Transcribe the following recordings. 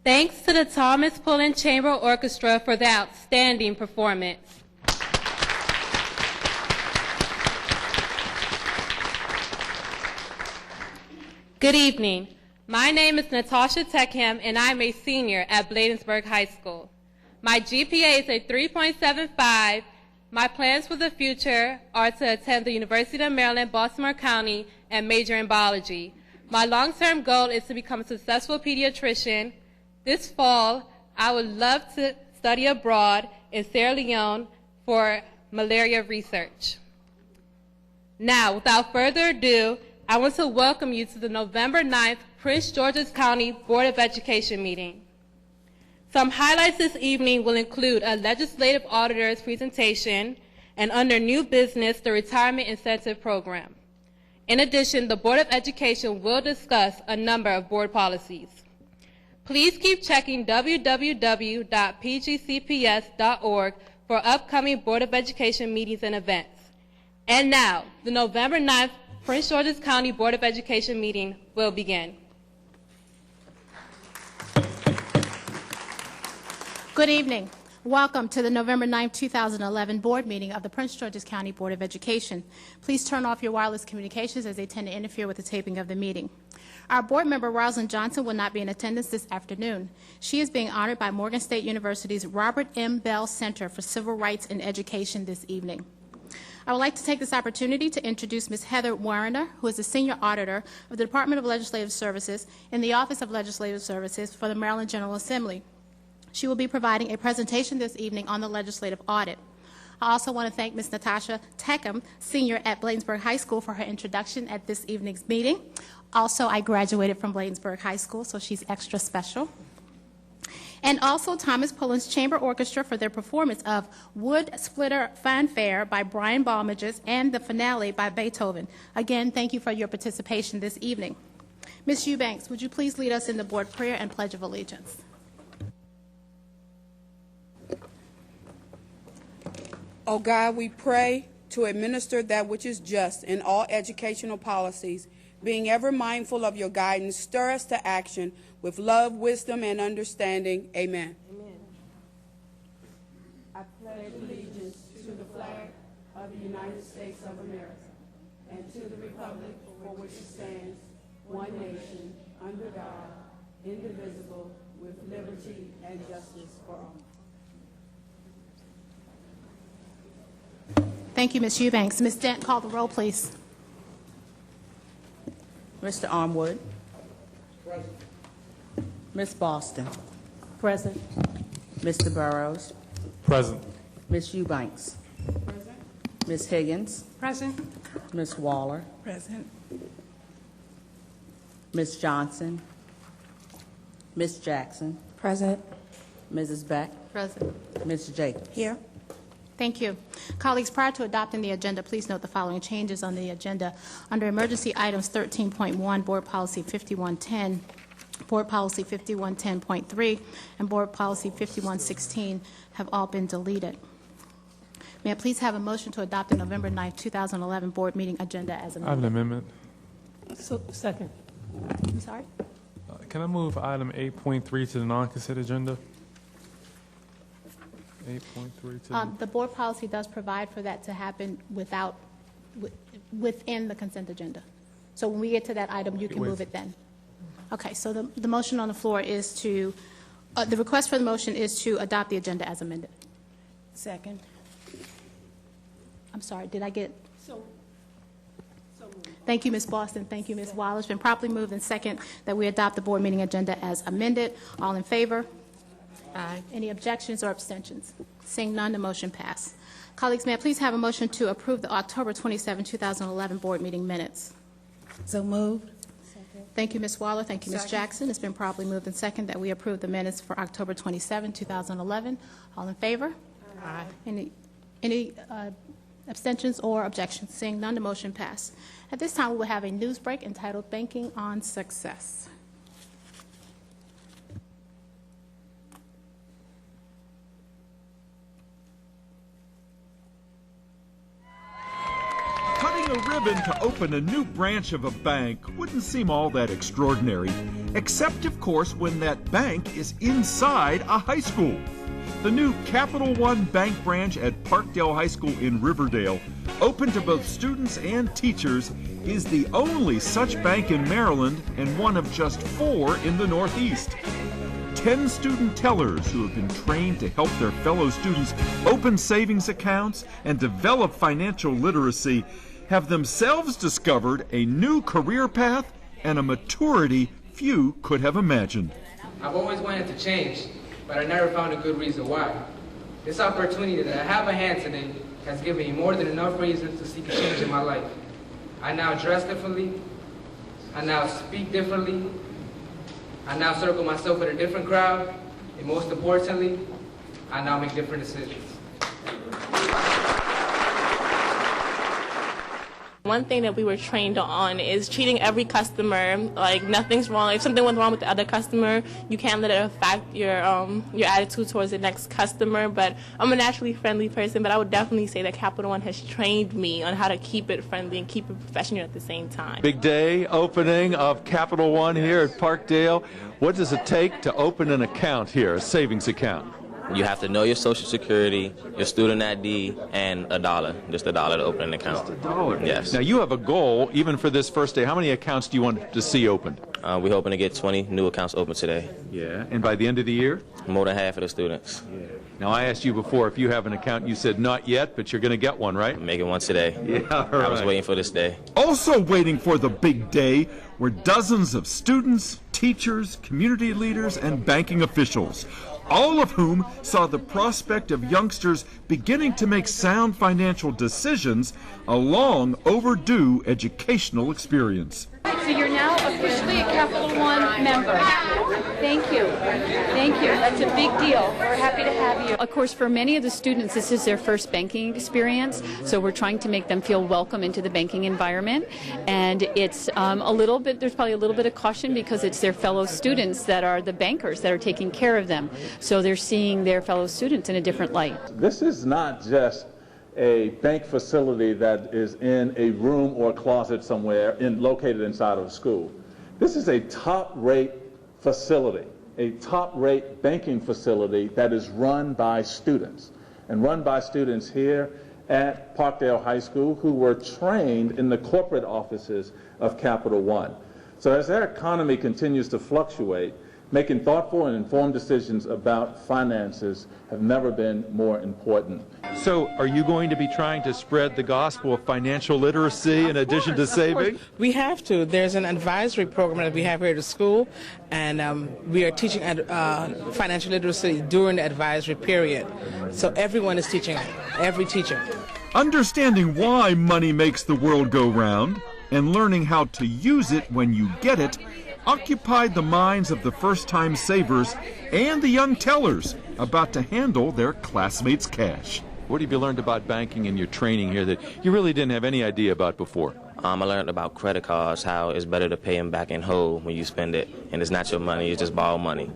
Thanks to the Thomas Pullen Chamber Orchestra for the outstanding performance. Good evening. My name is Natasha Techham, and I'm a senior at Bladensburg High School. My GPA is a 3.75. My plans for the future are to attend the University of Maryland, Baltimore County, and major in biology. My long-term goal is to become a successful pediatrician. This fall, I would love to study abroad in Sierra Leone for malaria research. Now, without further ado, I want to welcome you to the November 9th Prince George's County Board of Education meeting. Some highlights this evening will include a legislative auditor's presentation and under new business, the retirement incentive program. In addition, the Board of Education will discuss a number of board policies. Please keep checking www.pgcps.org for upcoming Board of Education meetings and events. And now, the November 9th Prince George's County Board of Education meeting will begin. Good evening. Welcome to the November 9, 2011 board meeting of the Prince George's County Board of Education. Please turn off your wireless communications as they tend to interfere with the taping of the meeting. Our board member, Rosalind Johnson, will not be in attendance this afternoon. She is being honored by Morgan State University's Robert M. Bell Center for Civil Rights and Education this evening. I would like to take this opportunity to introduce Ms. Heather Warriner, who is the Senior Auditor of the Department of Legislative Services in the Office of Legislative Services for the Maryland General Assembly. She will be providing a presentation this evening on the legislative audit. I also want to thank Ms. Natasha Techham, Senior at Bladensburg High School, for her introduction at this evening's meeting. Also, I graduated from Bladensburg High School, so she's extra special. And also Thomas Pullen's Chamber Orchestra for their performance of Wood Splitter Fanfare by Brian Balmages and the finale by Beethoven. Again, thank you for your participation this evening. Ms. Eubanks, would you please lead us in the board prayer and pledge of allegiance? O God, we pray to administer that which is just in all educational policies, being ever mindful of your guidance, stir us to action with love, wisdom, and understanding. Amen. Amen. I pledge allegiance to the flag of the United States of America and to the republic for which it stands, one nation, under God, indivisible, with liberty and justice for all. Thank you, Ms. Eubanks. Ms. Dent, call the roll, please. Mr. Armwood. Present. Ms. Boston. Present. Mr. Burrows. Present. Ms. Eubanks. Present. Ms. Higgins. Present. Ms. Waller. Present. Ms. Johnson. Ms. Jackson. Present. Mrs. Beck. Present. Ms. Jacobs. Here. Thank you. Colleagues, prior to adopting the agenda, please note the following changes on the agenda. Under emergency items 13.1, Board Policy 5110, Board Policy 5110.3, and Board Policy 5116 have all been deleted. May I please have a motion to adopt the November 9, 2011 board meeting agenda as I have an amended? amendment. Second. I'm sorry? Can I move item 8.3 to the non-consent agenda? 8.3 to The board policy does provide for that to happen within the consent agenda. So when we get to that item, you can move it then. Okay, so the motion on the floor is to, the request for the motion is to adopt the agenda as amended. Second. I'm sorry, did I get? Thank you, Ms. Boston. Thank you, Ms. Waller. It's been properly moved and second that we adopt the board meeting agenda as amended. All in favor? Aye. Any objections or abstentions? Seeing none, the motion passed. Colleagues, may I please have a motion to approve the October 27, 2011 board meeting minutes? So moved. Thank you, Ms. Waller. Thank you, Ms. Jackson. It's been properly moved and second that we approve the minutes for October 27, 2011. All in favor? Aye. Any abstentions or objections? Seeing none, the motion passed. At this time, we will have a news break entitled Banking on Success. Cutting a ribbon to open a new branch of a bank wouldn't seem all that extraordinary, except, of course, when that bank is inside a high school. The new Capital One Bank branch at Parkdale High School in Riverdale, open to both students and teachers, is the only such bank in Maryland and one of just 4 in the Northeast. 10 student tellers who have been trained to help their fellow students open savings accounts and develop financial literacy have themselves discovered a new career path and a maturity few could have imagined. I've always wanted to change, but I never found a good reason why. This opportunity that I have at hand today has given me more than enough reasons to seek a change in my life. I now dress differently. I now speak differently. I now circle myself with a different crowd. And most importantly, I now make different decisions. One thing that we were trained on is treating every customer like nothing's wrong. If something went wrong with the other customer, you can't let it affect your attitude towards the next customer. But I'm a naturally friendly person, but I would definitely say that Capital One has trained me on how to keep it friendly and keep it professional at the same time. Big day opening of Capital One here at Parkdale. What does it take to open an account here, a savings account? You have to know your Social Security, your student ID, and $1. Just $1 to open an account. Just $1? Yes. Now, you have a goal, even for this first day. How many accounts do you want to see opened? We're hoping to get 20 new accounts open today. Yeah. And by the end of the year? More than half of the students. Yeah. Now, I asked you before if you have an account. You said not yet, but you're going to get one, right? I'm making one today. Yeah, all right. I was waiting for this day. Also waiting for the big day were dozens of students, teachers, community leaders, and banking officials, all of whom saw the prospect of youngsters beginning to make sound financial decisions a long overdue educational experience. So you're now officially a Capital One member. Thank you. Thank you. That's a big deal. We're happy to have you. Of course, for many of the students, this is their first banking experience, so we're trying to make them feel welcome into the banking environment. And it's there's probably a little bit of caution because it's their fellow students that are the bankers that are taking care of them. So they're seeing their fellow students in a different light. This is not just a bank facility that is in a room or closet somewhere located inside of a school. This is a top-rate facility, a top-rate banking facility that is run by students, and run by students here at Parkdale High School who were trained in the corporate offices of Capital One. So as their economy continues to fluctuate, making thoughtful and informed decisions about finances have never been more important. So are you going to be trying to spread the gospel of financial literacy in addition to saving? We have to. There's an advisory program that we have here at the school, and we are teaching financial literacy during the advisory period. So everyone is teaching it, every teacher. Understanding why money makes the world go round and learning how to use it when you get it occupied the minds of the first-time savers and the young tellers about to handle their classmates' cash. What have you learned about banking in your training here that you really didn't have any idea about before? I learned about credit cards, how it's better to pay them back in whole when you spend it, and it's not your money, you just borrow money.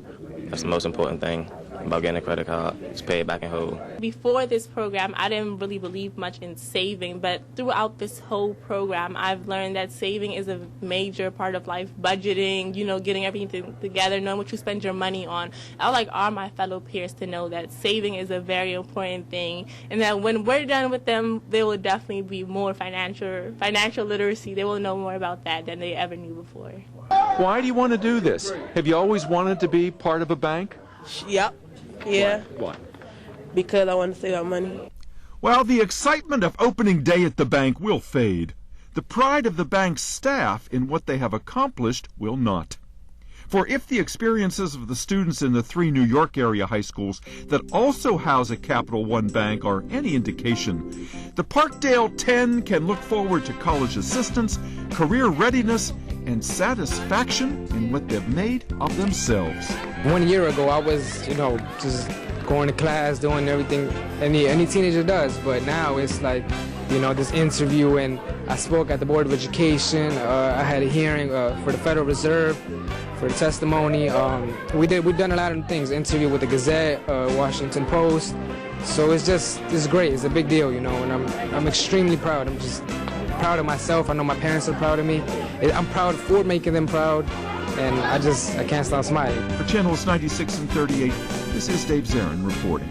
That's the most important thing about getting a credit card, just pay it back in whole. Before this program, I didn't really believe much in saving, but throughout this whole program, I've learned that saving is a major part of life. Budgeting, getting everything together, knowing what you spend your money on. I would like all my fellow peers to know that saving is a very important thing, and that when we're done with them, they will definitely be more financial literacy. They will know more about that than they ever knew before. Why do you want to do this? Have you always wanted to be part of a bank? Yep. Yeah. Why? Because I want to save our money. Well, the excitement of opening day at the bank will fade. The pride of the bank's staff in what they have accomplished will not. For if the experiences of the students in the 3 New York area high schools that also house a Capital One bank are any indication, the Parkdale 10 can look forward to college assistance, career readiness, and satisfaction in what they've made of themselves. 1 year ago, I was, just going to class, doing everything any teenager does. But now it's like, this interview, and I spoke at the Board of Education. I had a hearing for the Federal Reserve for the testimony. We've done a lot of things. Interview with the Gazette, Washington Post. So it's great. It's a big deal, and I'm extremely proud. I'm just proud of myself. I know my parents are proud of me. I'm proud for making them proud, and I can't stop smiling. For Channels 96 and 38, this is Dave Zarin reporting.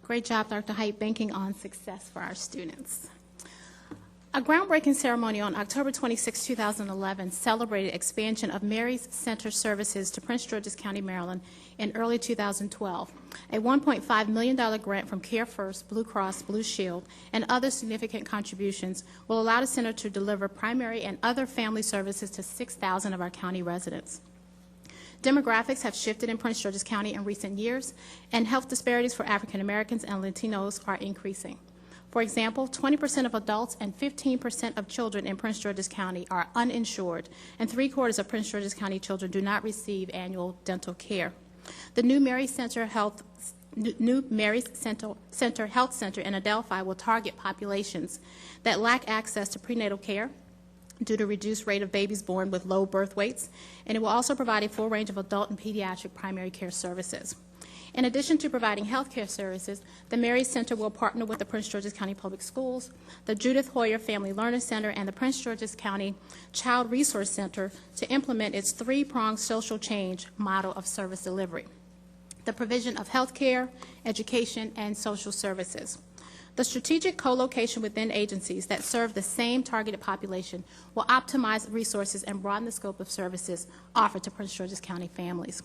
Great job, Dr. Height, banking on success for our students. A groundbreaking ceremony on October 26, 2011 celebrated expansion of Mary's Center services to Prince George's County, Maryland in early 2012. A $1.5 million grant from Care First, Blue Cross Blue Shield, and other significant contributions will allow the center to deliver primary and other family services to 6,000 of our county residents. Demographics have shifted in Prince George's County in recent years, and health disparities for African Americans and Latinos are increasing. For example, 20% of adults and 15% of children in Prince George's County are uninsured, and 3/4 of Prince George's County children do not receive annual dental care. The new Mary's Center Health Center in Adelphi will target populations that lack access to prenatal care due to reduced rate of babies born with low birth weights, and it will also provide a full range of adult and pediatric primary care services. In addition to providing health care services, the Mary's Center will partner with the Prince George's County Public Schools, the Judith Hoyer Family Learning Center, and the Prince George's County Child Resource Center to implement its three-pronged social change model of service delivery: the provision of health care, education, and social services. The strategic co-location within agencies that serve the same targeted population will optimize resources and broaden the scope of services offered to Prince George's County families.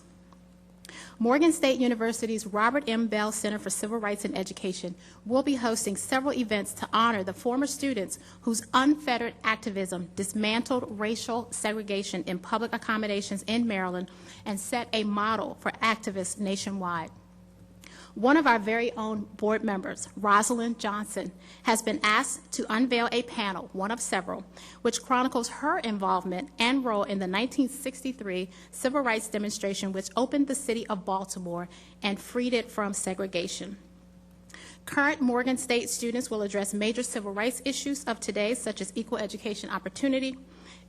Morgan State University's Robert M. Bell Center for Civil Rights and Education will be hosting several events to honor the former students whose unfettered activism dismantled racial segregation in public accommodations in Maryland and set a model for activists nationwide. One of our very own board members, Rosalind Johnson, has been asked to unveil a panel, one of several, which chronicles her involvement and role in the 1963 civil rights demonstration which opened the city of Baltimore and freed it from segregation. Current Morgan State students will address major civil rights issues of today, such as equal education opportunity,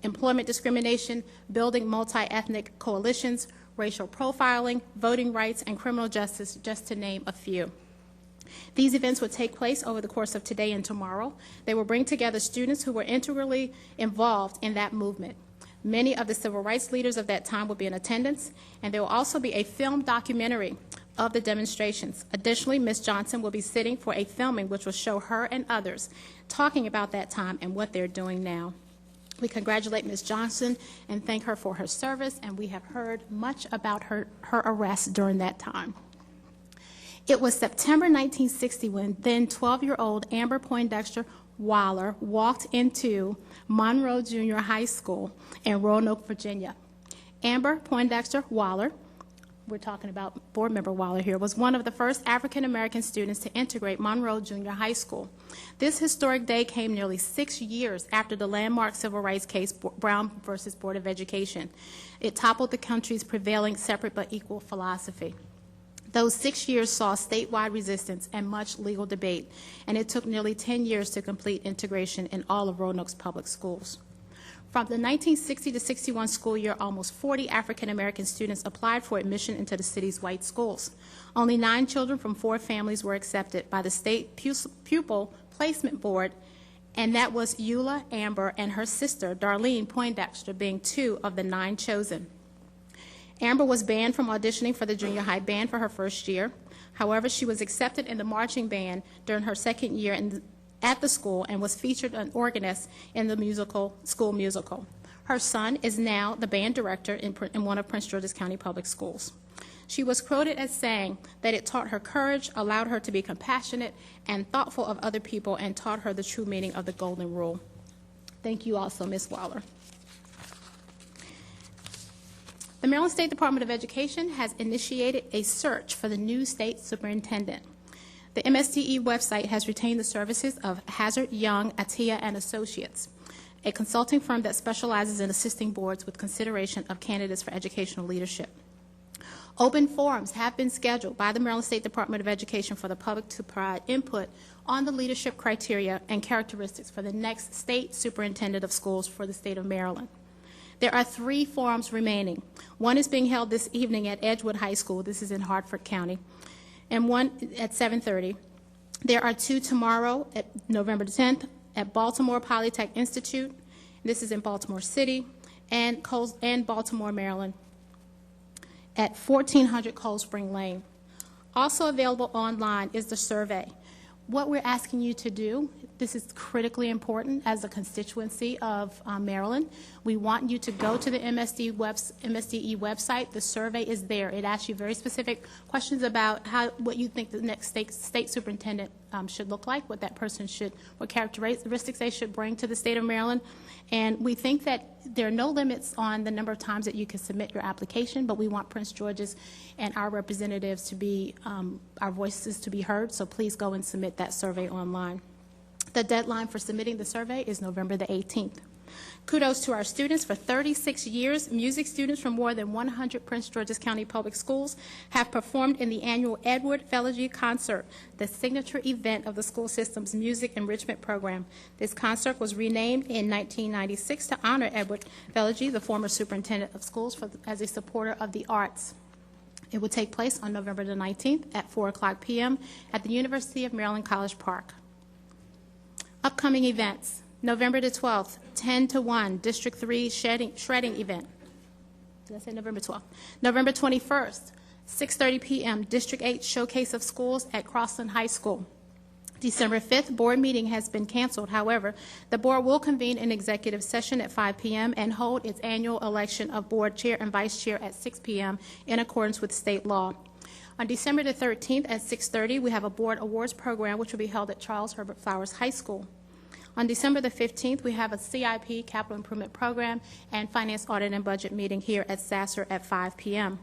employment discrimination, building multi-ethnic coalitions, racial profiling, voting rights, and criminal justice, just to name a few. These events will take place over the course of today and tomorrow. They will bring together students who were integrally involved in that movement. Many of the civil rights leaders of that time will be in attendance, and there will also be a film documentary of the demonstrations. Additionally, Ms. Johnson will be sitting for a filming which will show her and others talking about that time and what they're doing now. We congratulate Ms. Johnson and thank her for her service, and we have heard much about her arrest during that time. It was September 1960 when then 12-year-old Amber Poindexter Waller walked into Monroe Junior High School in Roanoke, Virginia. Amber Poindexter Waller, we're talking about board member Waller here, was one of the first African-American students to integrate Monroe Junior High School. This historic day came nearly 6 years after the landmark civil rights case, Brown versus Board of Education. It toppled the country's prevailing separate but equal philosophy. Those 6 years saw statewide resistance and much legal debate, and it took nearly 10 years to complete integration in all of Roanoke's public schools. From the 1960 to 61 school year, almost 40 African-American students applied for admission into the city's white schools. Only 9 children from 4 families were accepted by the State Pupil Placement Board, and that was Eula Amber and her sister, Darlene Poindexter, being 2 of the 9 chosen. Amber was banned from auditioning for the junior high band for her first year. However, she was accepted in the marching band during her second year at the school and was featured an organist in the school musical. Her son is now the band director in one of Prince George's County Public Schools. She was quoted as saying that it taught her courage, allowed her to be compassionate and thoughtful of other people, and taught her the true meaning of the Golden Rule. Thank you also, Ms. Waller. The Maryland State Department of Education has initiated a search for the new state superintendent. The MSDE website has retained the services of Hazard, Young, Attia, and Associates, a consulting firm that specializes in assisting boards with consideration of candidates for educational leadership. Open forums have been scheduled by the Maryland State Department of Education for the public to provide input on the leadership criteria and characteristics for the next state superintendent of schools for the state of Maryland. There are 3 forums remaining. One is being held this evening at Edgewood High School. This is in Hartford County, and one at 7:30. There are 2 tomorrow at November 10th at Baltimore Polytech Institute. This is in Baltimore City, and Baltimore, Maryland, at 1400 Cold Spring Lane. Also available online is the survey. What we're asking you to do, this is critically important as a constituency of Maryland. We want you to go to the MSDE website. The survey is there. It asks you very specific questions about what you think the next state superintendent should look like, what that person what characteristics they should bring to the state of Maryland. And we think that there are no limits on the number of times that you can submit your application, but we want Prince George's and our representatives to be, our voices to be heard, so please go and submit that survey online. The deadline for submitting the survey is November the 18th. Kudos to our students. For 36 years, music students from more than 100 Prince George's County Public Schools have performed in the annual Edward Fellows Concert, the signature event of the school system's music enrichment program. This concert was renamed in 1996 to honor Edward Fellows, the former superintendent of schools, as a supporter of the arts. It will take place on November the 19th at 4:00 p.m. at the University of Maryland College Park. Upcoming events. November the 12th, 10 to 1, District 3 shredding event. Did I say November 12th? November 21st, 6:30 p.m., District 8 Showcase of Schools at Crossland High School. December 5th, board meeting has been canceled. However, the board will convene an executive session at 5 p.m. and hold its annual election of board chair and vice chair at 6 p.m. in accordance with state law. On December the 13th at 6:30, we have a board awards program which will be held at Charles Herbert Flowers High School. On December the 15th, we have a CIP, Capital Improvement Program, and Finance Audit and Budget meeting here at Sasser at 5 p.m.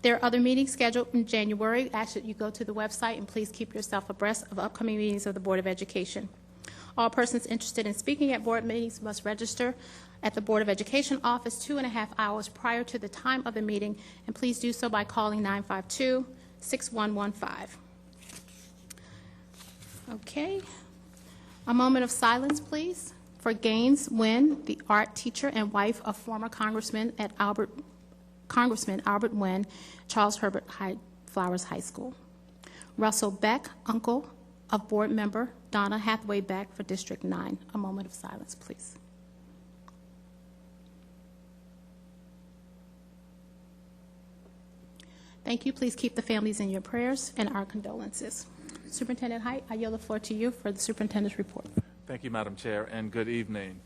There are other meetings scheduled in January. Actually, you go to the website and please keep yourself abreast of upcoming meetings of the Board of Education. All persons interested in speaking at board meetings must register at the Board of Education office 2.5 hours prior to the time of the meeting, and please do so by calling 952-6115. Okay. A moment of silence, please, for Gaines Wynn, the art teacher and wife of former Congressman Albert Wynn, Charles Herbert Flowers High School. Russell Beck, uncle of board member Donna Hathaway Beck for District 9. A moment of silence, please. Thank you. Please keep the families in your prayers and our condolences. Superintendent Height, I yield the floor to you for the superintendent's report. Thank you, Madam Chair, and good evening.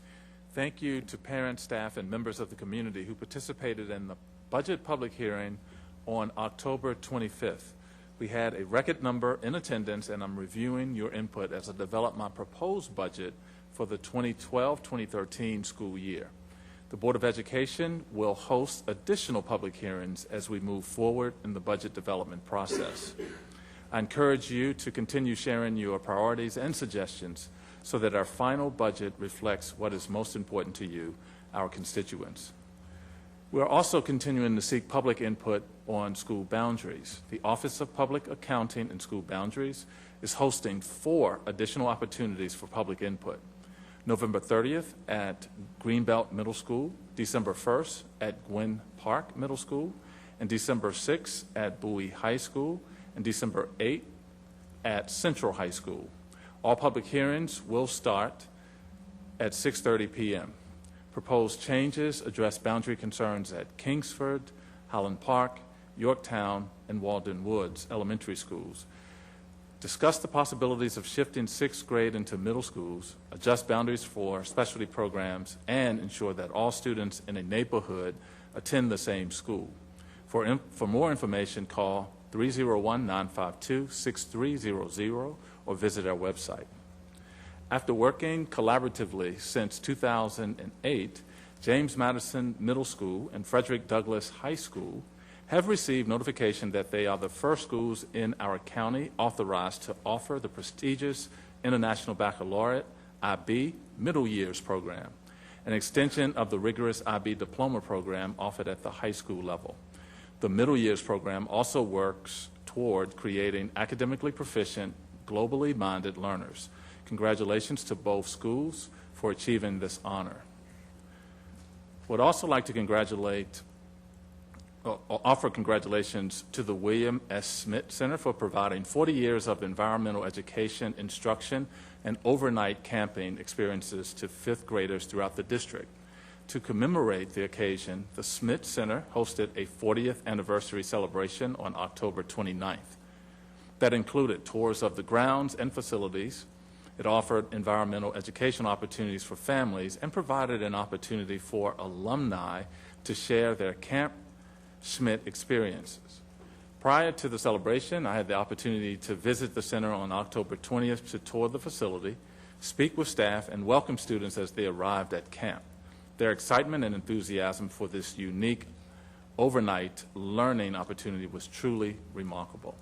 Thank you to parents, staff, and members of the community who participated in the budget public hearing on October 25th. We had a record number in attendance, and I'm reviewing your input as I develop my proposed budget for the 2012-2013 school year. The Board of Education will host additional public hearings as we move forward in the budget development process. I encourage you to continue sharing your priorities and suggestions so that our final budget reflects what is most important to you, our constituents. We are also continuing to seek public input on school boundaries. The Office of Public Accounting and School Boundaries is hosting 4 additional opportunities for public input. November 30th at Greenbelt Middle School, December 1st at Gwynn Park Middle School, and December 6th at BOE High School, and December 8th at Central High School. All public hearings will start at 6:30 p.m. Proposed changes address boundary concerns at Kingsford, Highland Park, Yorktown, and Walden Woods elementary schools. Discuss the possibilities of shifting 6th grade into middle schools, adjust boundaries for specialty programs, and ensure that all students in a neighborhood attend the same school. For more information, call 301-952-6300 or visit our website. After working collaboratively since 2008, James Madison Middle School and Frederick Douglass High School have received notification that they are the first schools in our county authorized to offer the prestigious International Baccalaureate IB Middle Years program, an extension of the rigorous IB Diploma program offered at the high school level. The middle years program also works toward creating academically proficient, globally minded learners. Congratulations to both schools for achieving this honor. Would also like to offer congratulations to the William S. Smith Center for providing 40 years of environmental education, instruction, and overnight camping experiences to fifth graders throughout the district. To commemorate the occasion, the Smith Center hosted a 40th anniversary celebration on October 29th. That included tours of the grounds and facilities. It offered environmental education opportunities for families and provided an opportunity for alumni to share their Camp Schmidt experiences. Prior to the celebration, I had the opportunity to visit the center on October 20th to tour the facility, speak with staff, and welcome students as they arrived at camp. Their excitement and enthusiasm for this unique overnight learning opportunity was truly remarkable.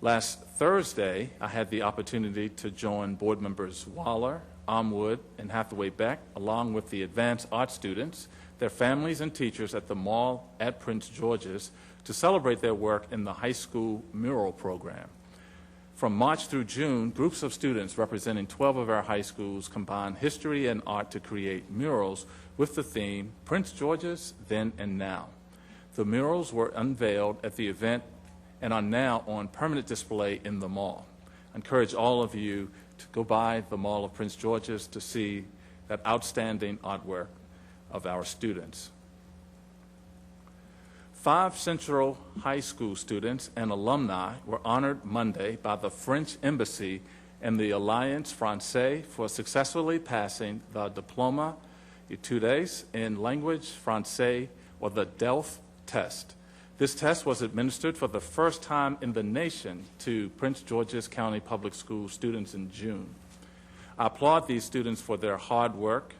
Last Thursday, I had the opportunity to join board members Waller, Armwood, and Hathaway Beck, along with the advanced art students, their families and teachers at the mall at Prince George's to celebrate their work in the high school mural program. From March through June, groups of students representing 12 of our high schools combined history and art to create murals with the theme, Prince George's, Then and Now. The murals were unveiled at the event and are now on permanent display in the mall. I encourage all of you to go by the Mall of Prince George's to see that outstanding artwork of our students. 5 Central High School students and alumni were honored Monday by the French Embassy and the Alliance Française for successfully passing the Diplôme Études in Language Français, or the DELF test. This test was administered for the first time in the nation to Prince George's County Public School students in June. I applaud these students for their hard work.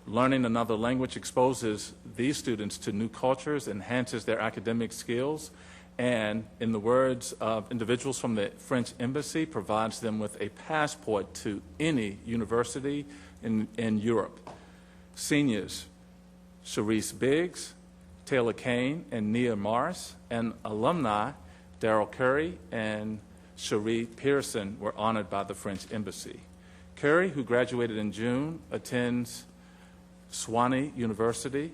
Learning another language exposes these students to new cultures, enhances their academic skills, and, in the words of individuals from the French Embassy, provides them with a passport to any university in Europe. Seniors Sharice Biggs, Taylor Kane, and Nia Morris, and alumni Darrell Curry and Cherie Pearson were honored by the French Embassy. Curry, who graduated in June, attends Sewanee University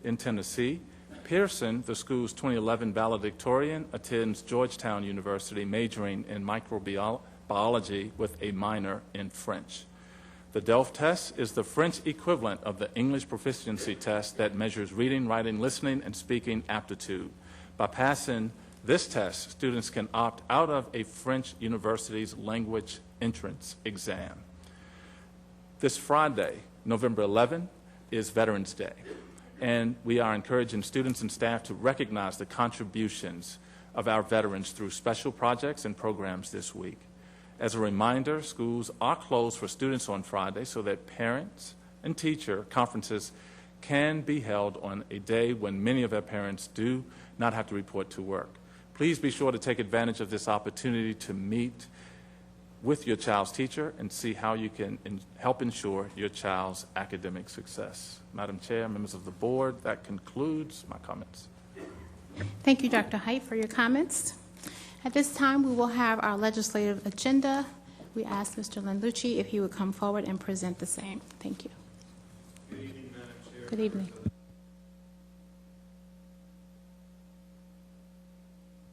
in Tennessee. Pearson, the school's 2011 valedictorian, attends Georgetown University, majoring in microbiology with a minor in French. The DELF test is the French equivalent of the English proficiency test that measures reading, writing, listening, and speaking aptitude. By passing this test, students can opt out of a French university's language entrance exam. This Friday, November 11, is Veterans Day, and we are encouraging students and staff to recognize the contributions of our veterans through special projects and programs this week. As a reminder, schools are closed for students on Friday so that parents and teacher conferences can be held on a day when many of our parents do not have to report to work. Please be sure to take advantage of this opportunity to meet with your child's teacher and see how you can help ensure your child's academic success. Madam Chair, members of the board, that concludes my comments. Thank you, Dr. Height, for your comments. At this time, we will have our legislative agenda. We ask Mr. Lanlucci if he would come forward and present the same. Thank you. Good evening, Madam Chair. Good evening.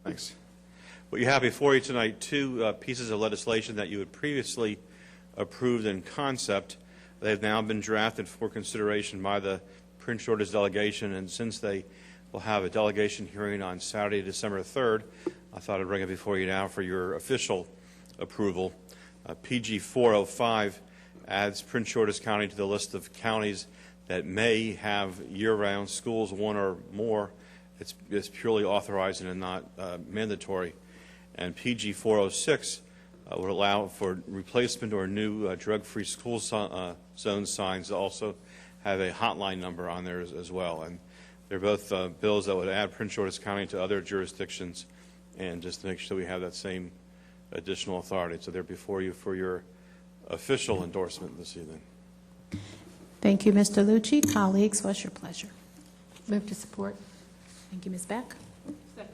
Thanks. What you have before you tonight, 2 pieces of legislation that you had previously approved in concept. They have now been drafted for consideration by the Prince George's delegation, and since they will have a delegation hearing on Saturday, December 3rd, I thought I'd bring it before you now for your official approval. PG 405 adds Prince George's County to the list of counties that may have year-round schools, 1 or more. It's purely authorizing and not mandatory. And PG 406 would allow for replacement or new drug-free school zone signs to also have a hotline number on there as well. And they're both bills that would add Prince George's County to other jurisdictions, and just to make sure we have that same additional authority. So they're before you for your official endorsement this evening. Thank you, Mr. Lucci. Colleagues, what's your pleasure? Move to support. Thank you, Ms. Beck. Second.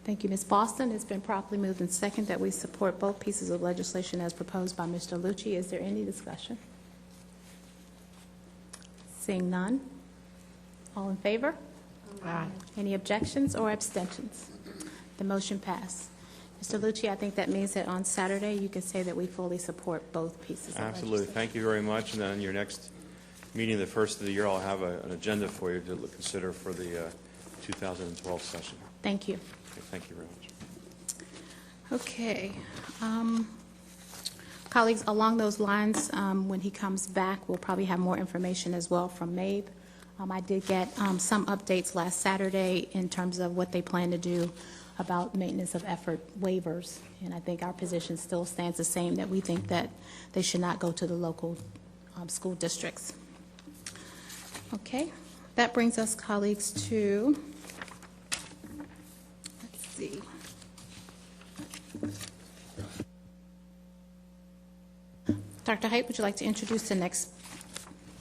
Thank you, Ms. Boston. It's been properly moved and second that we support both pieces of legislation as proposed by Mr. Lucci. Is there any discussion? Seeing none. All in favor? Aye. Any objections or abstentions? The motion passed. Mr. Lucci, I think that means that on Saturday you can say that we fully support both pieces of Absolutely. legislation. Thank you very much. And then your next meeting, the first of the year, I'll have an agenda for you to consider for the 2012 session. Thank you. Okay, thank you very much. Okay. Colleagues, along those lines, when he comes back, we'll probably have more information as well from MABE. I did get some updates last Saturday in terms of what they plan to do about maintenance of effort waivers, and I think our position still stands the same, that we think that they should not go to the local school districts. Okay. That brings us, colleagues, to, let's see. Dr. Height, would you like to introduce the next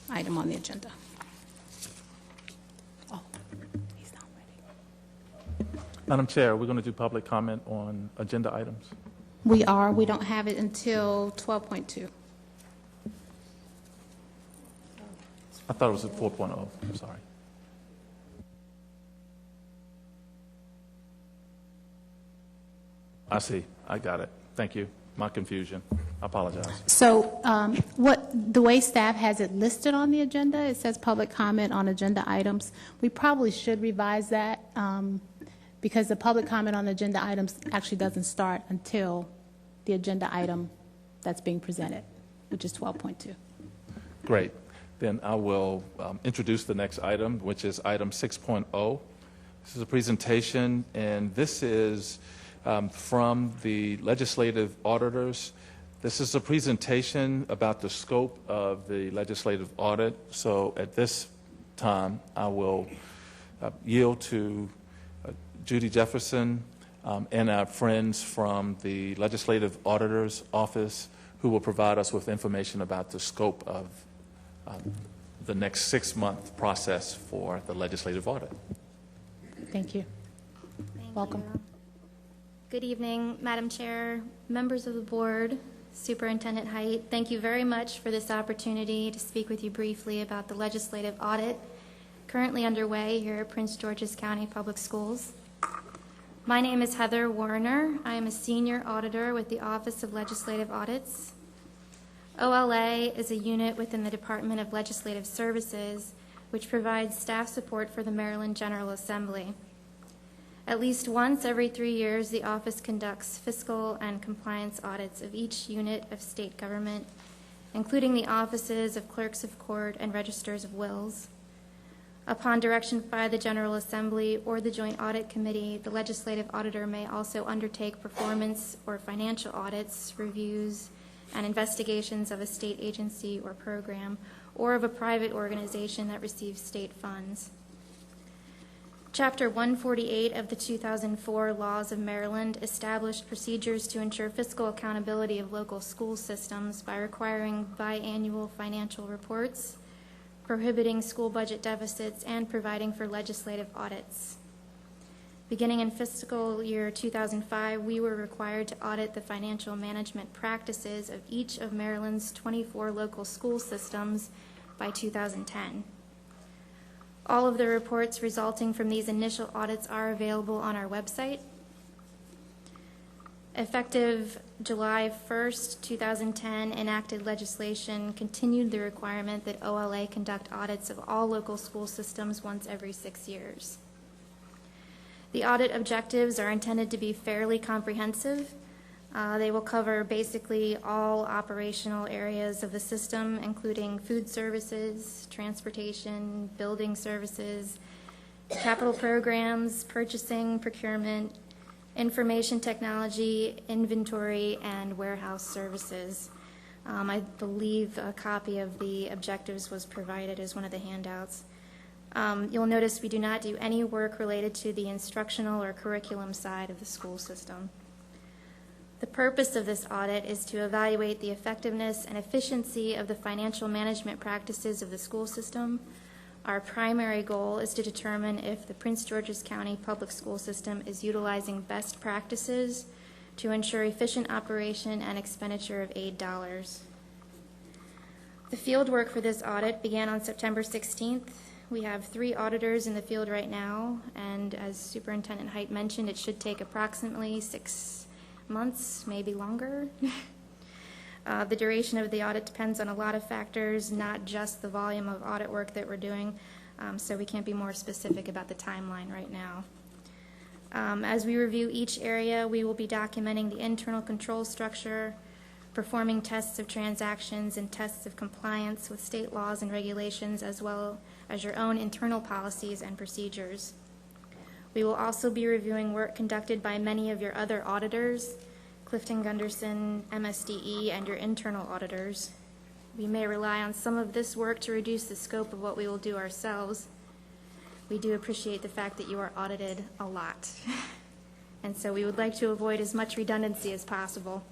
item on the agenda? Oh, he's not ready. Madam Chair, we're going to do public comment on agenda items. We are. We don't have it until 12.2. I thought it was at 4.0. I'm sorry. I see. I got it. Thank you. My confusion. I apologize. So the way staff has it listed on the agenda, it says public comment on agenda items. We probably should revise that because the public comment on agenda items actually doesn't start until the agenda item that's being presented, which is 12.2. Great. Then I will introduce the next item, which is item 6.0. This is a presentation, and this is from the legislative auditors. This is a presentation about the scope of the legislative audit. So at this time, I will yield to Judy Jefferson and our friends from the Legislative Auditor's Office, who will provide us with information about the scope of the next 6-month process for the legislative audit. Thank you. Welcome. You. Good evening, Madam Chair, members of the board, Superintendent Height. Thank you very much for this opportunity to speak with you briefly about the legislative audit currently underway here at Prince George's County Public Schools. My name is Heather Warner. I am a senior auditor with the Office of Legislative Audits. OLA is a unit within the Department of Legislative Services which provides staff support for the Maryland General Assembly. At least once every 3 years, the office conducts fiscal and compliance audits of each unit of state government, including the offices of clerks of court and registers of wills. Upon direction by the General Assembly or the Joint Audit Committee, the legislative auditor may also undertake performance or financial audits, reviews, and investigations of a state agency or program, or of a private organization that receives state funds. Chapter 148 of the 2004 Laws of Maryland established procedures to ensure fiscal accountability of local school systems by requiring biannual financial reports, prohibiting school budget deficits, and providing for legislative audits. Beginning in fiscal year 2005, we were required to audit the financial management practices of each of Maryland's 24 local school systems by 2010. All of the reports resulting from these initial audits are available on our website. Effective July 1st, 2010, enacted legislation continued the requirement that OLA conduct audits of all local school systems once every 6 years. The audit objectives are intended to be fairly comprehensive. They will cover basically all operational areas of the system, including food services, transportation, building services, capital programs, purchasing, procurement, information technology, inventory, and warehouse services. I believe a copy of the objectives was provided as one of the handouts. You'll notice we do not do any work related to the instructional or curriculum side of the school system. The purpose of this audit is to evaluate the effectiveness and efficiency of the financial management practices of the school system, Our primary goal is to determine if the Prince George's County public school system is utilizing best practices to ensure efficient operation and expenditure of aid dollars. The field work for this audit began on September 16th. We have 3 auditors in the field right now, and as Superintendent Height mentioned, it should take approximately 6 months, maybe longer. The duration of the audit depends on a lot of factors, not just the volume of audit work that we're doing, so we can't be more specific about the timeline right now. As we review each area, we will be documenting the internal control structure, performing tests of transactions and tests of compliance with state laws and regulations, as well as your own internal policies and procedures. We will also be reviewing work conducted by many of your other auditors, Clifton Gunderson, MSDE, and your internal auditors. We may rely on some of this work to reduce the scope of what we will do ourselves. We do appreciate the fact that you are audited a lot, and so we would like to avoid as much redundancy as possible.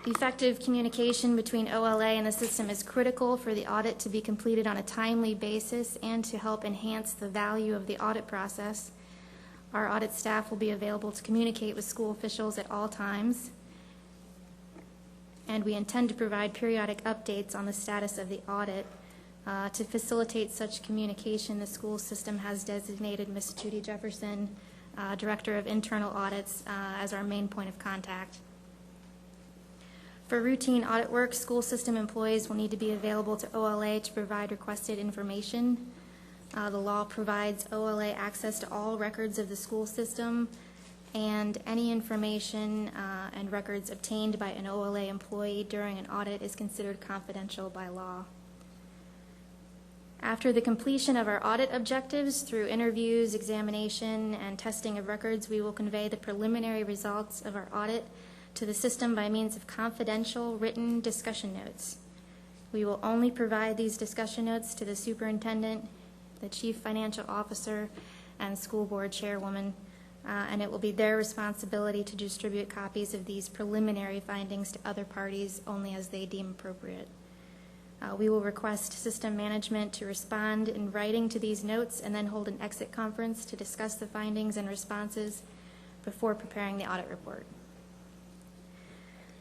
Effective communication between OLA and the system is critical for the audit to be completed on a timely basis and to help enhance the value of the audit process. Our audit staff will be available to communicate with school officials at all times, and we intend to provide periodic updates on the status of the audit. To facilitate such communication, the school system has designated Ms. Judy Jefferson, Director of Internal Audits, as our main point of contact. For routine audit work, school system employees will need to be available to OLA to provide requested information. The law provides OLA access to all records of the school system, and any information and records obtained by an OLA employee during an audit is considered confidential by law. After the completion of our audit objectives through interviews, examination, and testing of records, we will convey the preliminary results of our audit to the system by means of confidential written discussion notes. We will only provide these discussion notes to the superintendent, the chief financial officer, and school board chairwoman, and it will be their responsibility to distribute copies of these preliminary findings to other parties only as they deem appropriate. We will request system management to respond in writing to these notes and then hold an exit conference to discuss the findings and responses before preparing the audit report.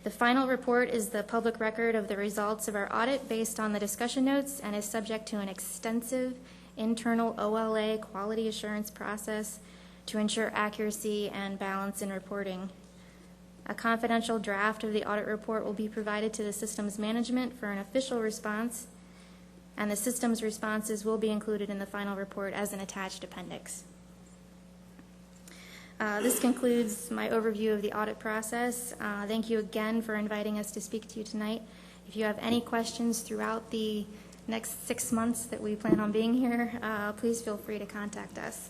The final report is the public record of the results of our audit based on the discussion notes and is subject to an extensive internal OLA quality assurance process to ensure accuracy and balance in reporting. A confidential draft of the audit report will be provided to the system's management for an official response, and the system's responses will be included in the final report as an attached appendix. This concludes my overview of the audit process. Thank you again for inviting us to speak to you tonight. If you have any questions throughout the next 6 months that we plan on being here, please feel free to contact us.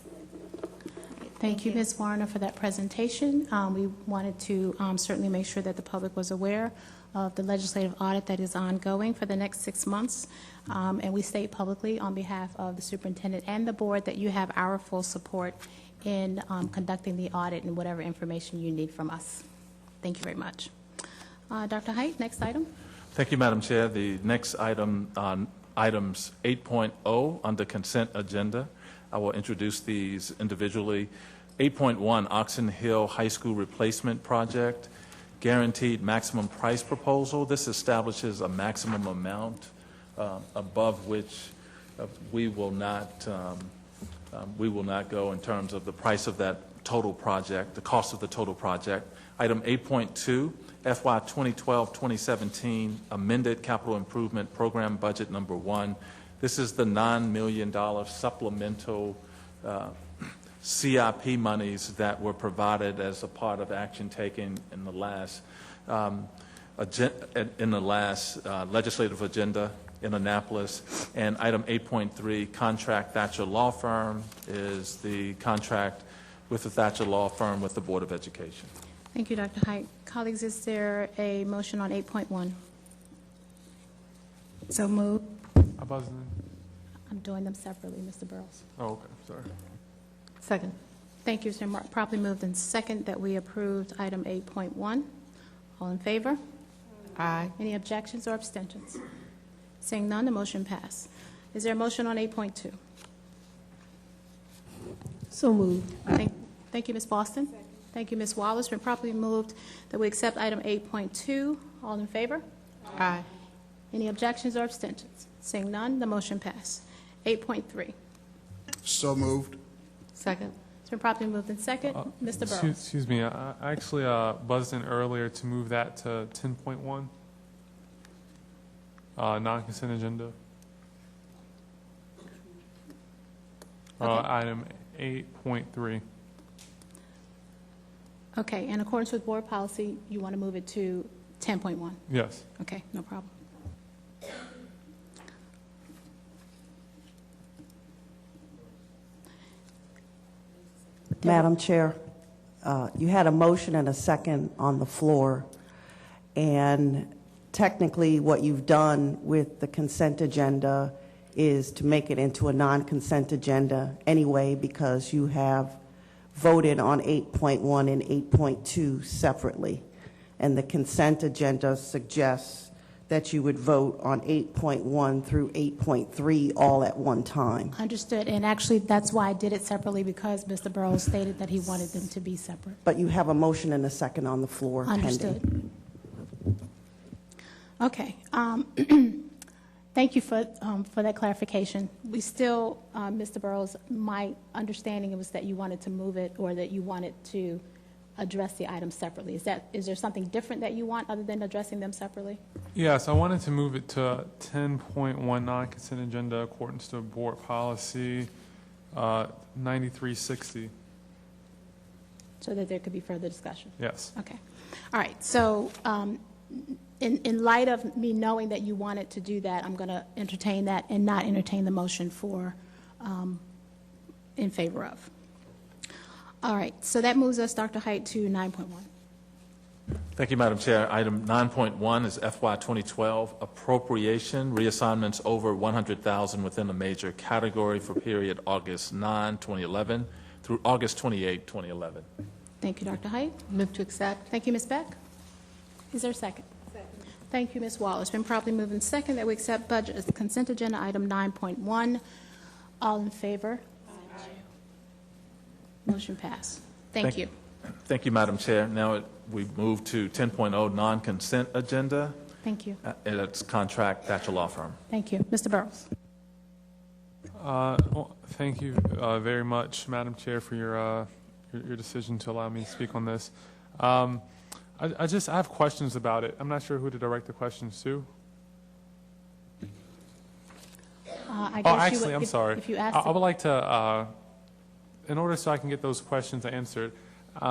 Thank you, Ms. Warner, for that presentation. We wanted to certainly make sure that the public was aware of the legislative audit that is ongoing for the next 6 months. And we state publicly on behalf of the superintendent and the board that you have our full support in conducting the audit and whatever information you need from us. Thank you very much. Dr. Height, next item. Thank you, Madam Chair. The next item on items 8.0 on the consent agenda. I will introduce these individually. 8.1, Oxon Hill High School Replacement Project, Guaranteed Maximum Price Proposal. This establishes a maximum amount above which we will not go in terms of the price of that total project, the cost of the total project. Item 8.2, FY 2012-2017 Amended Capital Improvement Program Budget Number 1. This is the $9 million supplemental CIP monies that were provided as a part of action taken in the last legislative agenda in Annapolis. And item 8.3, Contract Thatcher Law Firm, is the contract with the Thatcher Law Firm with the Board of Education. Thank you, Dr. Height. Colleagues, is there a motion on 8.1? So moved. I'm doing them separately, Mr. Burrows. Oh, okay, sorry. Second. Thank you, sir. Properly moved and second that we approved item 8.1. All in favor? Aye. Any objections or abstentions? Seeing none, the motion passed. Is there a motion on 8.2? So moved. Thank you, Ms. Boston. Thank you, Ms. Wallace. Been properly moved that we accept item 8.2. All in favor? Aye. Any objections or abstentions? Seeing none, the motion passed. 8.3. So moved. Second. It's been properly moved in second. Mr. Burrows. Excuse me, I actually buzzed in earlier to move that to 10.1, non-consent agenda. Okay. Item 8.3. Okay, in accordance with board policy, you want to move it to 10.1? Yes. Okay, no problem. Madam Chair, you had a motion and a second on the floor, and technically what you've done with the consent agenda is to make it into a non-consent agenda anyway, because you have voted on 8.1 and 8.2 separately. And the consent agenda suggests that you would vote on 8.1 through 8.3 all at one time. Understood, and actually, that's why I did it separately, because Mr. Burrows stated that he wanted them to be separate. But you have a motion and a second on the floor Understood. pending. Okay. Thank you for that clarification. We still, Mr. Burrows, my understanding was that you wanted to move it, or that you wanted to address the items separately. Is there something different that you want other than addressing them separately? Yes, I wanted to move it to 10.1 non-consent agenda accordance to board policy 9360. So that there could be further discussion? Yes. Okay. All right. So in light of me knowing that you wanted to do that, I'm going to entertain that and not entertain the motion for in favor of. All right. So that moves us, Dr. Height, to 9.1. Thank you, Madam Chair. Item 9.1 is FY 2012 appropriation reassignments over $100,000 within a major category for period August 9, 2011 through August 28, 2011. Thank you, Dr. Height. Move to accept. Thank you, Ms. Beck. Is there a second? Thank you, Ms. Wallace. Been properly moved in second that we accept budget as consent agenda item 9.1. All in favor? Motion passed. Thank you. Thank you, Madam Chair. Now we move to 10.0 non-consent agenda. Thank you. And it's contract Thatcher Law Firm. Thank you. Mr. Burrows. Well, thank you very much, Madam Chair, for your decision to allow me to speak on this. I have questions about it. I'm not sure who to direct the questions to. I'm sorry. If you ask I would like to, in order so I can get those questions answered,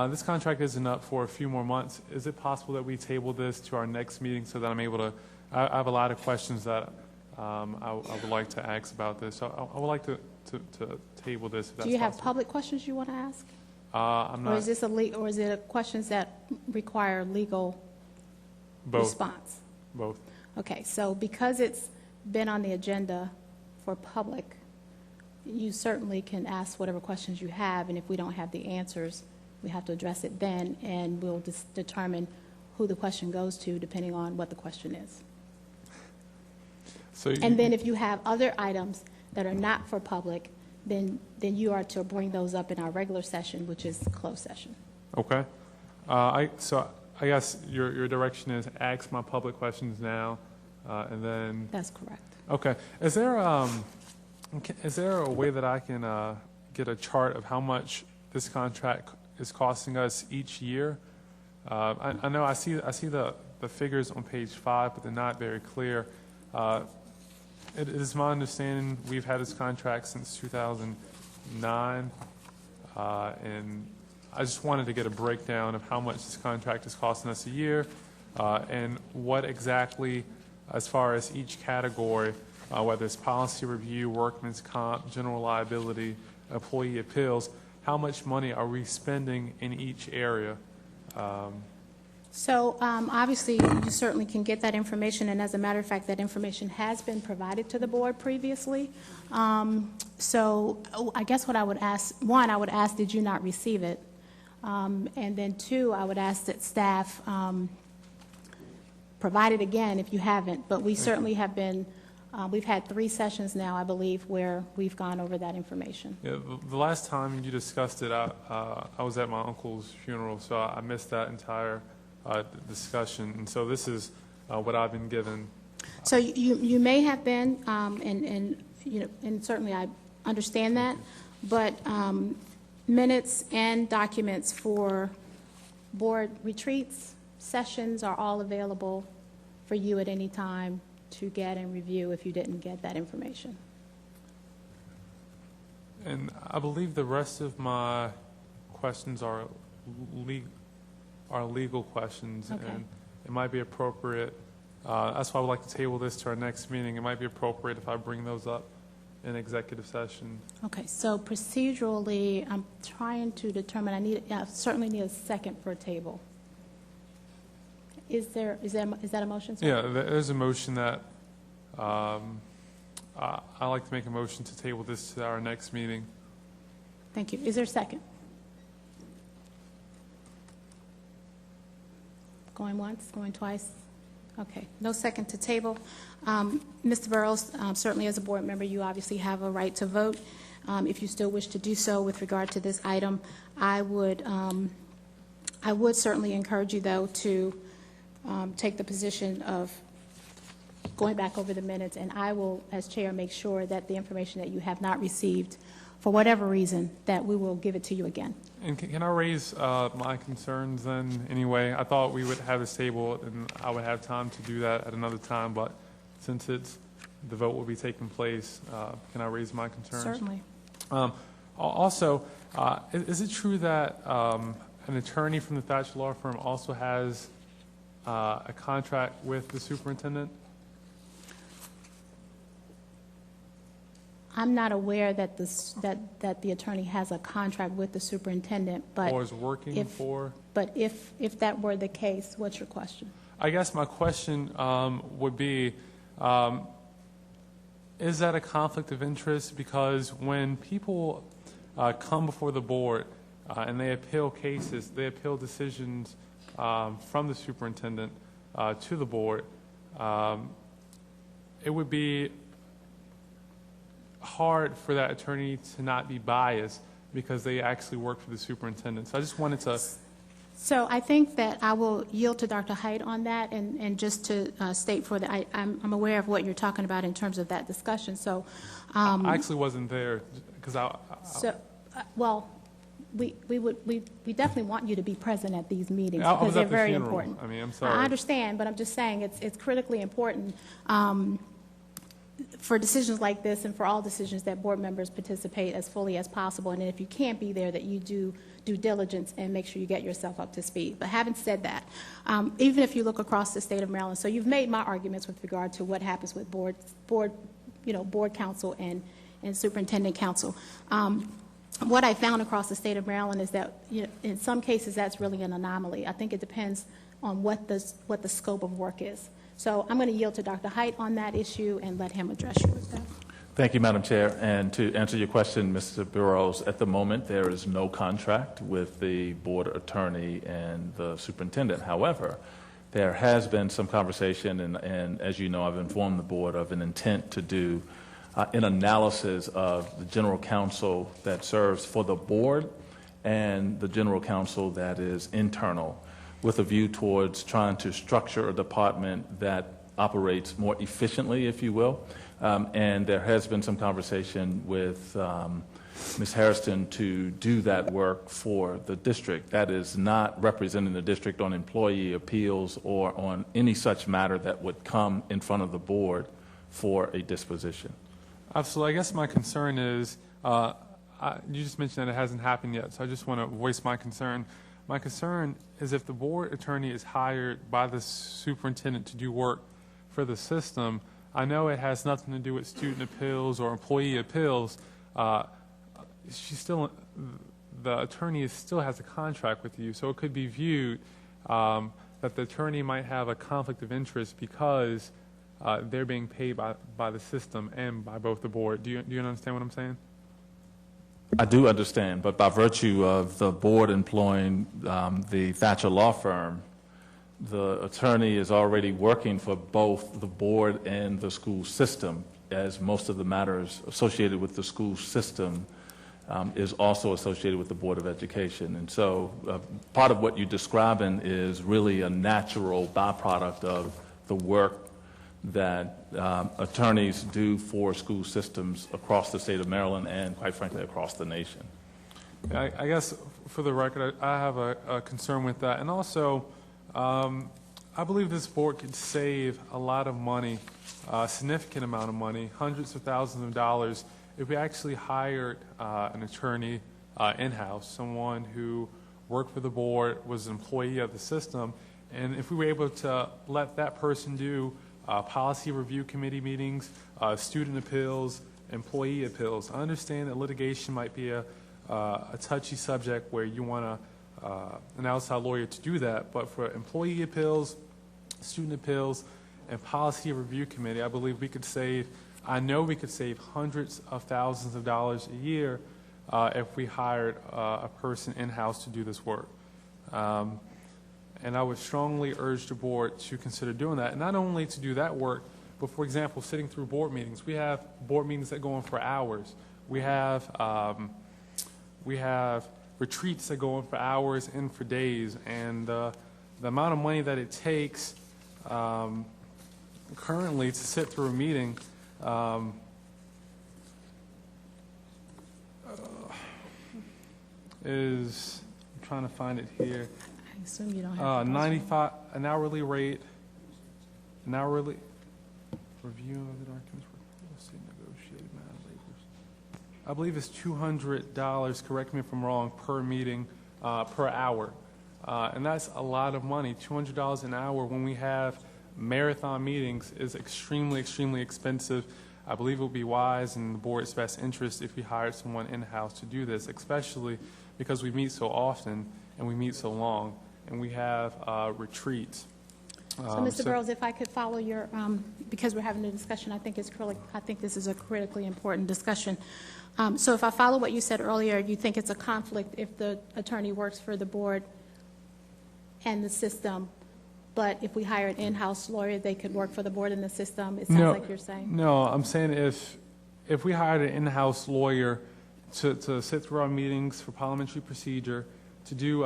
this contract isn't up for a few more months. Is it possible that we table this to our next meeting so that I'm able to, I have a lot of questions that I would like to ask about this. So I would like to table this if that's possible. Do you have public questions you want to ask? I'm not. Or is this or is it questions that require legal response? Both. Okay, so because it's been on the agenda for public, you certainly can ask whatever questions you have, and if we don't have the answers, we have to address it then, and we'll determine who the question goes to depending on what the question is. And then if you have other items that are not for public, then you are to bring those up in our regular session, which is closed session. Okay. So I guess your direction is ask my public questions now, and then. That's correct. Okay. Is there a way that I can get a chart of how much this contract is costing us each year? I know I see the figures on page 5, but they're not very clear. It is my understanding we've had this contract since 2009, and I just wanted to get a breakdown of how much this contract is costing us a year, and what exactly, as far as each category, whether it's policy review, workman's comp, general liability, employee appeals, how much money are we spending in each area? So obviously, you certainly can get that information, and as a matter of fact, that information has been provided to the board previously. So I guess what I would ask, one, I would ask, did you not receive it? And then two, I would ask that staff provide it again if you haven't, but we certainly have been We've had 3 sessions now, I believe, where we've gone over that information. Yeah, the last time you discussed it, I was at my uncle's funeral, so I missed that entire discussion. And so this is what I've been given. So you may have been, and certainly I understand that, but minutes and documents for board retreats, sessions are all available for you at any time to get and review if you didn't get that information. And I believe the rest of my questions are legal questions, Okay. and it might be appropriate. That's why I would like to table this to our next meeting. It might be appropriate if I bring those up in executive session. Okay, so procedurally, I'm trying to determine, I certainly need a second for a table. Is that a motion, sir? Yeah, there's a motion that I like to make a motion to table this to our next meeting. Thank you. Is there a second? Going once, going twice? Okay, no second to table. Mr. Burrows, certainly as a board member, you obviously have a right to vote. If you still wish to do so with regard to this item, I would certainly encourage you, though, to take the position of going back over the minutes, and I will, as chair, make sure that the information that you have not received, for whatever reason, that we will give it to you again. And can I raise my concerns then anyway? I thought we would have this table and I would have time to do that at another time, but since the vote will be taking place, can I raise my concerns? Certainly. Also, is it true that an attorney from the Thatcher Law Firm also has a contract with the superintendent? I'm not aware that the attorney has a contract with the superintendent, but Or is working for? But if that were the case, what's your question? I guess my question would be, is that a conflict of interest? Because when people come before the board and they appeal cases, they appeal decisions from the superintendent to the board, it would be hard for that attorney to not be biased because they actually work for the superintendent. So I just wanted to... So I think that I will yield to Dr. Height on that, and just to state for that, I'm aware of what you're talking about in terms of that discussion. So I actually wasn't there because well, we definitely want you to be present at these meetings I because was they're at the very funeral. important. I mean, I'm sorry. I understand, but I'm just saying it's critically important for decisions like this and for all decisions that board members participate as fully as possible. And if you can't be there, that you do due diligence and make sure you get yourself up to speed. But having said that, even if you look across the state of Maryland, so you've made my arguments with regard to what happens with board council and superintendent council. What I found across the state of Maryland is that in some cases that's really an anomaly. I think it depends on what the scope of work is. So I'm going to yield to Dr. Height on that issue and let him address you with that. Thank you, Madam Chair. And to answer your question, Mr. Burrows, at the moment there is no contract with the board attorney and the superintendent. However, there has been some conversation, and as you know, I've informed the board of an intent to do an analysis of the general counsel that serves for the board and the general counsel that is internal, with a view towards trying to structure a department that operates more efficiently, if you will. And there has been some conversation with Ms. Harrison to do that work for the district. That is not representing the district on employee appeals or on any such matter that would come in front of the board for a disposition. Absolutely. I guess my concern is, you just mentioned that it hasn't happened yet, so I just want to voice my concern. My concern is if the board attorney is hired by the superintendent to do work for the system, I know it has nothing to do with student appeals or employee appeals. The attorney still has a contract with you, so it could be viewed that the attorney might have a conflict of interest because they're being paid by the system and by both the board. Do you understand what I'm saying? I do understand, but by virtue of the board employing the Thatcher Law Firm, the attorney is already working for both the board and the school system, as most of the matters associated with the school system is also associated with the Board of Education. And so part of what you're describing is really a natural byproduct of the work that attorneys do for school systems across the state of Maryland and, quite frankly, across the nation. I guess, for the record, I have a concern with that. And also, I believe this board could save a lot of money, a significant amount of money, hundreds of thousands of dollars, if we actually hired an attorney in-house, someone who worked for the board, was an employee of the system, and if we were able to let that person do policy review committee meetings, student appeals, employee appeals. I understand that litigation might be a touchy subject where you want an outside lawyer to do that, but for employee appeals, student appeals, and policy review committee, I believe we could save, I know we could save hundreds of thousands of dollars a year if we hired a person in-house to do this work. And I would strongly urge the board to consider doing that, and not only to do that work, but for example, sitting through board meetings. We have board meetings that go on for hours. We have retreats that go on for hours and for days, and the amount of money that it takes currently to sit through a meeting is, I'm trying to find it here, I assume you don't have 95, an hourly rate, an hourly review of the documents for real estate negotiated matter labors. I believe it's $200, correct me if I'm wrong, per meeting, per hour. And that's a lot of money. $200 an hour when we have marathon meetings is extremely, extremely expensive. I believe it would be wise in the board's best interest if we hired someone in-house to do this, especially because we meet so often and we meet so long, and we have retreats. So, Mr. Burrows, if I could follow your, because we're having a discussion, I think this is a critically important discussion. So if I follow what you said earlier, you think it's a conflict if the attorney works for the board and the system, but if we hire an in-house lawyer, they could work for the board and the system? It sounds like you're saying. No, I'm saying if we hired an in-house lawyer to sit through our meetings for parliamentary procedure, to do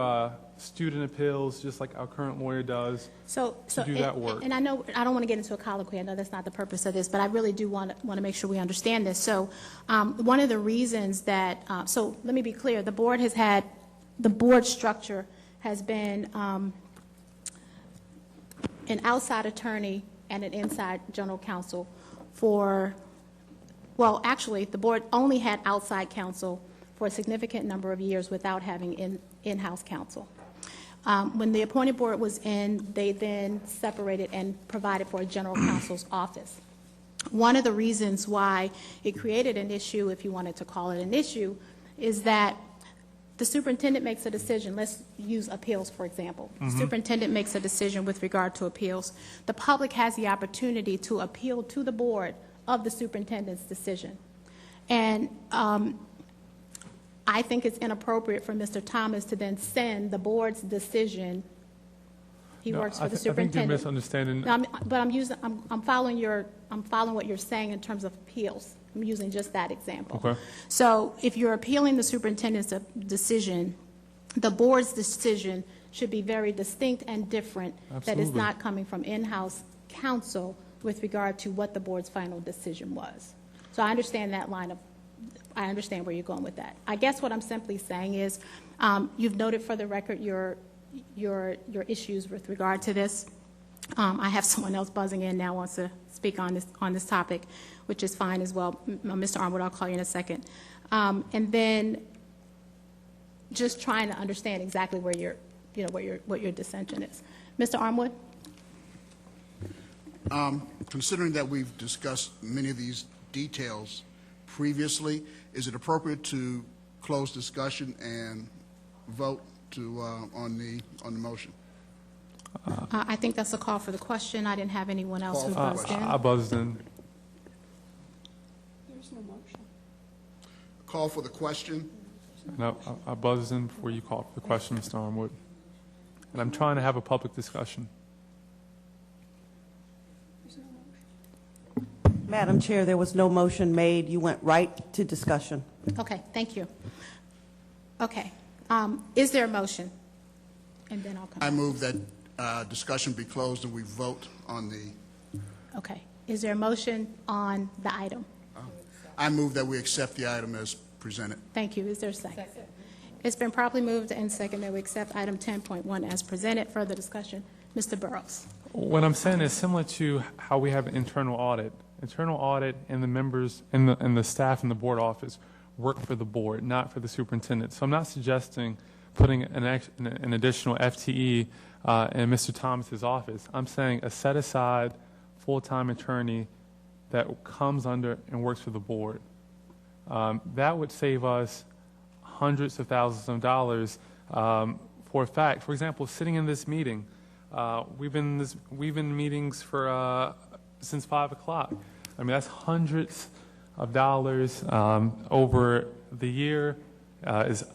student appeals, just like our current lawyer does, to do that work. And I know, I don't want to get into a colloquy, I know that's not the purpose of this, but I really do want to make sure we understand this. So one of the reasons that, so let me be clear, the board has had, the board structure has been an outside attorney and an inside general counsel for, well, actually, the board only had outside counsel for a significant number of years without having in-house counsel. When the appointed board was in, they then separated and provided for a general counsel's office. One of the reasons why it created an issue, if you wanted to call it an issue, is that the superintendent makes a decision. Let's use appeals, for example. The superintendent makes a decision with regard to appeals. The public has the opportunity to appeal to the board of the superintendent's decision. And I think it's inappropriate for Mr. Thomas to then send the board's decision. He works for the superintendent. I think you're misunderstanding. No, I'm following what you're saying in terms of appeals. I'm using just that example. Okay. So if you're appealing the superintendent's decision, the board's decision should be very distinct and different. Absolutely. That is not coming from in-house counsel with regard to what the board's final decision was. So I understand that line of, I understand where you're going with that. I guess what I'm simply saying is, you've noted for the record your issues with regard to this. I have someone else buzzing in now wants to speak on this topic, which is fine as well. Mr. Armwood, I'll call you in a second. And then just trying to understand exactly where what your dissension is. Mr. Armwood? Considering that we've discussed many of these details previously, is it appropriate to close discussion and vote on the motion? I think that's a call for the question. I didn't have anyone else who buzzed in. I buzzed in. There's no motion. Call for the question. No, I buzzed in before you called for the question, Mr. Armwood. And I'm trying to have a public discussion. Madam Chair, there was no motion made. You went right to discussion. Okay, thank you. Okay, is there a motion? And then I'll come. I move that discussion be closed and we vote on the... Okay, is there a motion on the item? I move that we accept the item as presented. Thank you. Is there a second? It's been properly moved and second that we accept item 10.1 as presented. Further discussion. Mr. Burrows. What I'm saying is similar to how we have an internal audit. Internal audit and the members and the staff in the board office work for the board, not for the superintendent. So I'm not suggesting putting an additional FTE in Mr. Thomas's office. I'm saying a set-aside full-time attorney that comes under and works for the board. That would save us hundreds of thousands of dollars for a fact. For example, sitting in this meeting, we've been in meetings for since 5 o'clock. I mean, that's hundreds of dollars over the year, is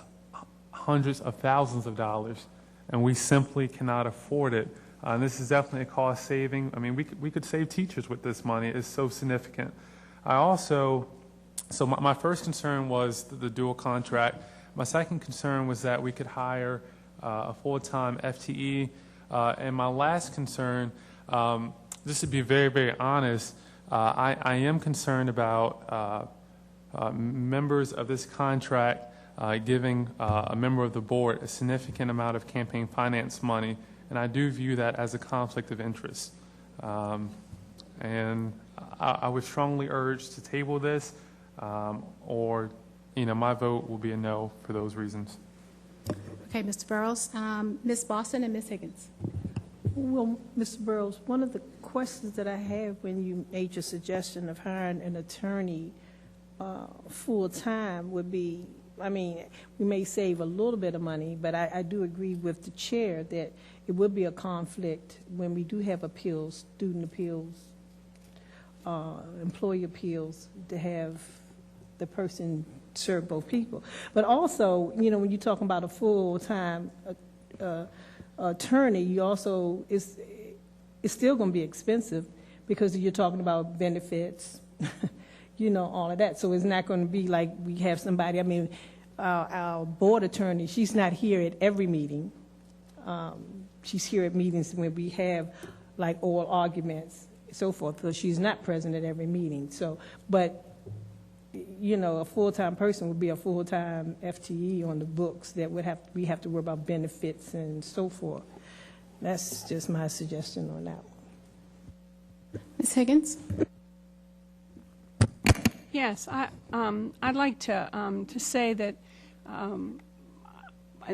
hundreds of thousands of dollars, and we simply cannot afford it. This is definitely a cost saving. I mean, we could save teachers with this money. It's so significant. So my first concern was the dual contract. My second concern was that we could hire a full-time FTE. And my last concern, just to be very, very honest, I am concerned about members of this contract giving a member of the board a significant amount of campaign finance money, and I do view that as a conflict of interest. And I would strongly urge to table this, or, my vote will be a no for those reasons. Okay, Mr. Burrows. Ms. Boston and Ms. Higgins. Well, Mr. Burrows, one of the questions that I have when you made your suggestion of hiring an attorney full-time would be, I mean, we may save a little bit of money, but I do agree with the chair that it would be a conflict when we do have appeals, student appeals, employee appeals, to have the person serve both people. But also, when you're talking about a full-time attorney, you also, it's still going to be expensive because you're talking about benefits, all of that. So it's not going to be like we have somebody, I mean, our board attorney, she's not here at every meeting. She's here at meetings when we have like oral arguments, so forth. So she's not present at every meeting. So, but a full-time person would be a full-time FTE on the books that we have to worry about benefits and so forth. That's just my suggestion on that one. Ms. Higgins? Yes, I'd like to say that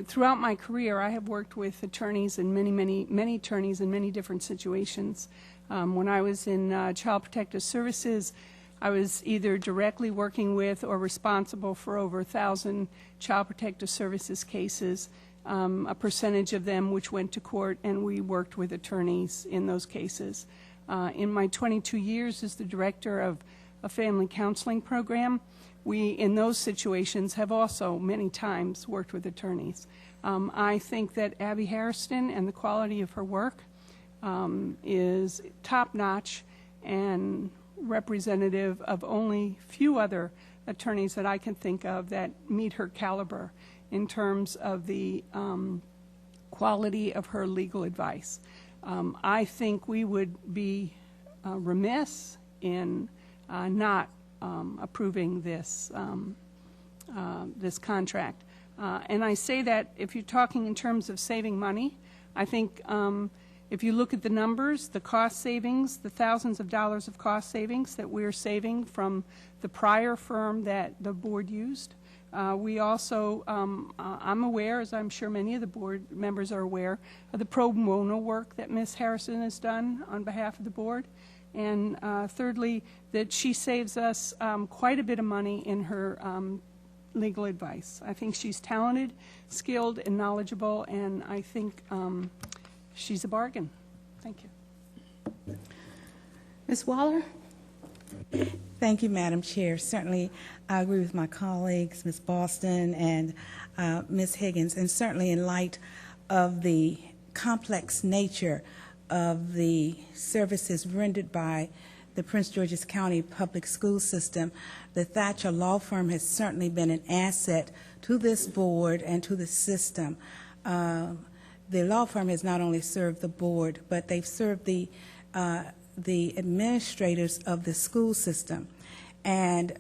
throughout my career, I have worked with attorneys and many attorneys in many different situations. When I was in Child Protective Services, I was either directly working with or responsible for over 1,000 Child Protective Services cases, a percentage of them which went to court, and we worked with attorneys in those cases. In my 22 years as the director of a family counseling program, we, in those situations, have also many times worked with attorneys. I think that Abby Hairston and the quality of her work is top-notch and representative of only few other attorneys that I can think of that meet her caliber in terms of the quality of her legal advice. I think we would be remiss in not approving this this contract. And I say that if you're talking in terms of saving money, I think if you look at the numbers, the cost savings, the thousands of dollars of cost savings that we're saving from the prior firm that the board used, we also, I'm aware, as I'm sure many of the board members are aware, of the pro bono work that Ms. Harrison has done on behalf of the board. And thirdly, that she saves us quite a bit of money in her legal advice. I think she's talented, skilled, and knowledgeable, and I think she's a bargain. Thank you. Ms. Waller? Thank you, Madam Chair. Certainly, I agree with my colleagues, Ms. Boston and Ms. Higgins, and certainly in light of the complex nature of the services rendered by the the Prince George's County public school system. The Thatcher Law Firm has certainly been an asset to this board and to the system. The law firm has not only served the board, but they've served the administrators of the school system. And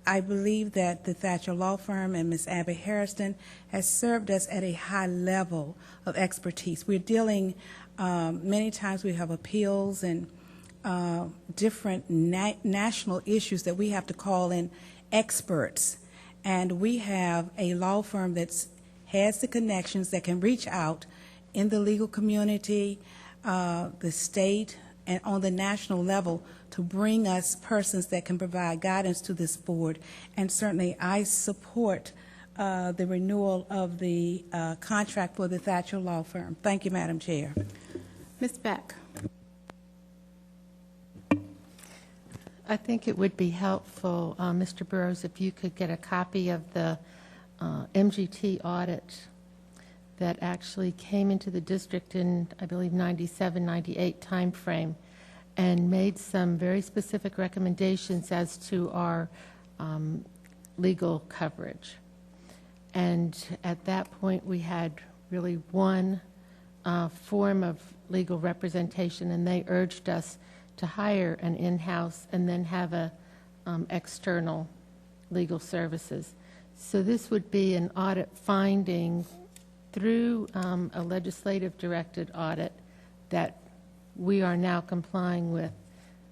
I believe that the Thatcher Law Firm and Ms. Abby Harrison has served us at a high level of expertise. We're dealing, many times we have appeals and different national issues that we have to call in experts. And we have a law firm that has the connections that can reach out in the legal community, the state, and on the national level to bring us persons that can provide guidance to this board. And certainly I support the renewal of the contract for the Thatcher Law Firm. Thank you, Madam Chair. Ms. Beck. I think it would be helpful, Mr. Burrows, if you could get a copy of the MGT audit that actually came into the district in, I believe, 97, 98 timeframe, and made some very specific recommendations as to our legal coverage. And at that point, we had really one form of legal representation, and they urged us to hire an in-house and then have a external legal services. So this would be an audit finding through a legislative directed audit that we are now complying with.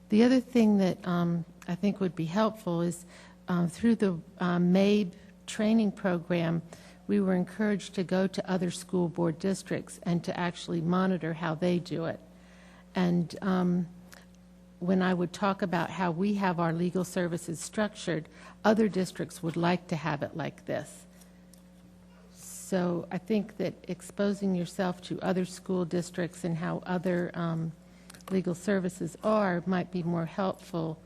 The other thing that I think would be helpful is through the MABE training program, we were encouraged to go to other school board districts and to actually monitor how they do it. And when I would talk about how we have our legal services structured, other districts would like to have it like this. So I think that exposing yourself to other school districts and how other legal services are might be more helpful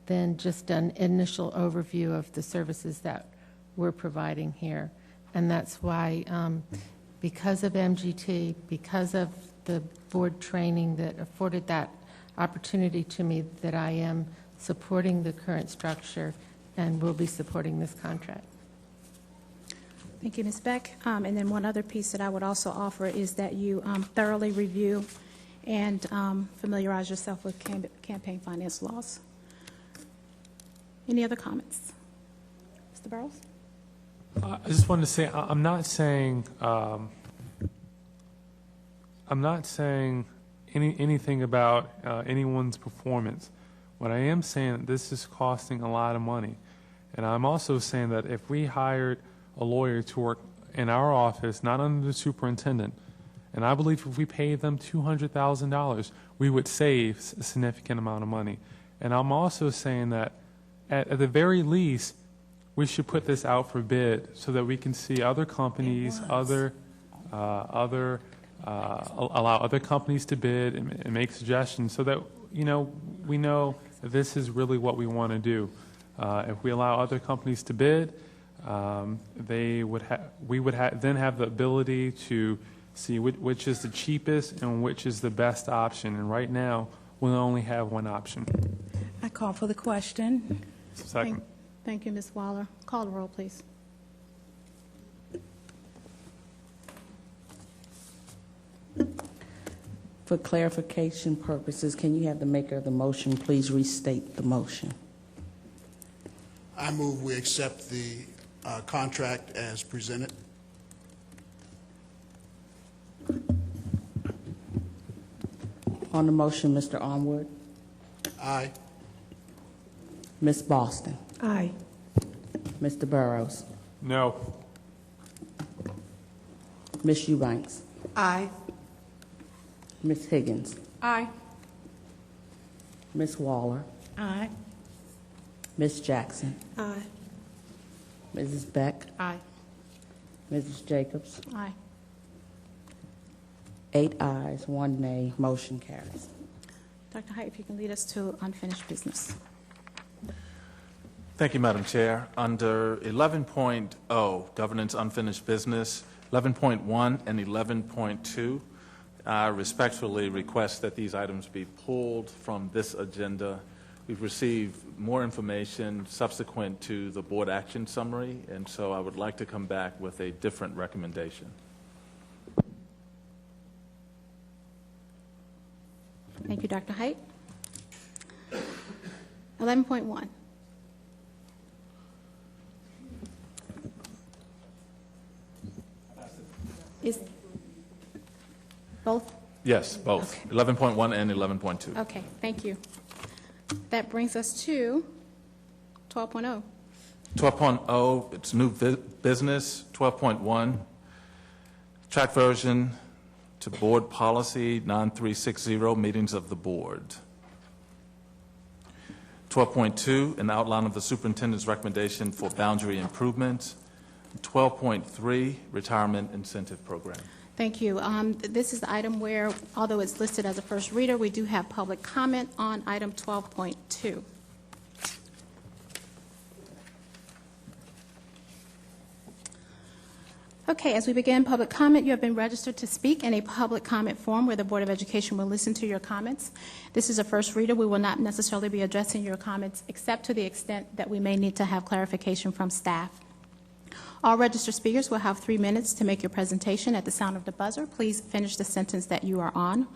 than just an initial overview of the services that we're providing here. And that's why, because of MGT, because of the board training that afforded that opportunity to me, that I am supporting the current structure and will be supporting this contract. Thank you, Ms. Beck. And then one other piece that I would also offer is that you thoroughly review and familiarize yourself with campaign finance laws. Any other comments? Mr. Burrows? I just wanted to say, I'm not saying anything about anyone's performance. What I am saying that this is costing a lot of money. And I'm also saying that if we hired a lawyer to work in our office, not under the superintendent, and I believe if we paid them $200,000, we would save a significant amount of money. And I'm also saying that at the very least, we should put this out for bid so that we can see other companies, allow other companies to bid and make suggestions so that, we know that this is really what we want to do. If we allow other companies to bid, we would then have the ability to see which is the cheapest and which is the best option. And right now, we'll only have one option. I call for the question. Second. Thank you, Ms. Waller. Call the roll, please. For clarification purposes, can you have the maker of the motion please restate the motion? I move we accept the contract as presented. On the motion, Mr. Onward? Aye. Ms. Boston? Aye. Mr. Burrows? No. Ms. Eubanks? Aye. Ms. Higgins? Aye. Ms. Waller? Aye. Ms. Jackson? Aye. Mrs. Beck? Aye. Mrs. Jacobs? Aye. 8 ayes, 1 nay. Motion carries. Dr. Height, if you can lead us to unfinished business. Thank you, Madam Chair. Under 11.0, Governance Unfinished Business, 11.1 and 11.2, I respectfully request that these items be pulled from this agenda. We've received more information subsequent to the board action summary, and so I would like to come back with a different recommendation. Thank you, Dr. Height. 11.1. Is both? Yes, both. Okay. 11.1 and 11.2. Okay, thank you. That brings us to 12.0. 12.0, it's new business. 12.1, track version to board policy 9360, meetings of the board. 12.2, an outline of the superintendent's recommendation for boundary improvements. 12.3, retirement incentive program. Thank you. This is the item where, although it's listed as a first reader, we do have public comment on item 12.2. Okay, as we begin public comment, you have been registered to speak in a public comment forum where the Board of Education will listen to your comments. This is a first reader. We will not necessarily be addressing your comments except to the extent that we may need to have clarification from staff. All registered speakers will have 3 minutes to make your presentation. At the sound of the buzzer, please finish the sentence that you are on.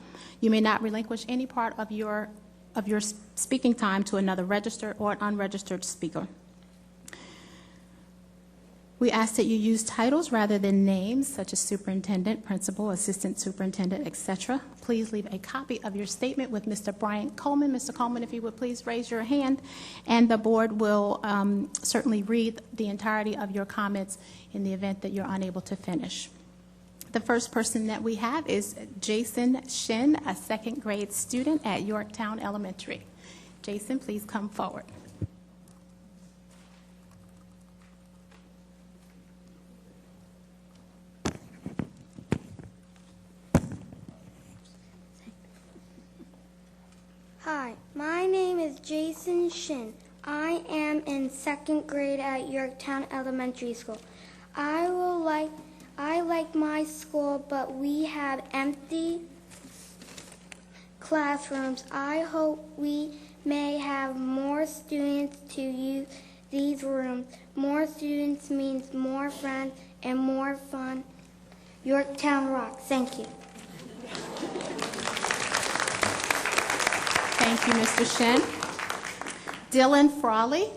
You may not relinquish any part of your speaking time to another registered or unregistered speaker. We ask that you use titles rather than names, such as superintendent, principal, assistant superintendent, etc. Please leave a copy of your statement with Mr. Bryant Coleman. Mr. Coleman, if you would please raise your hand, and the board will certainly read the entirety of your comments in the event that you're unable to finish. The first person that we have is Jason Shin, a second grade student at Yorktown Elementary. Jason, please come forward. Hi, my name is Jason Shin. I am in second grade at Yorktown Elementary School. I like my school, but we have empty classrooms. I hope we may have more students to use these rooms. More students means more friends and more fun. Yorktown rocks. Thank you. Thank you, Mr. Shin. Dylan Frawley.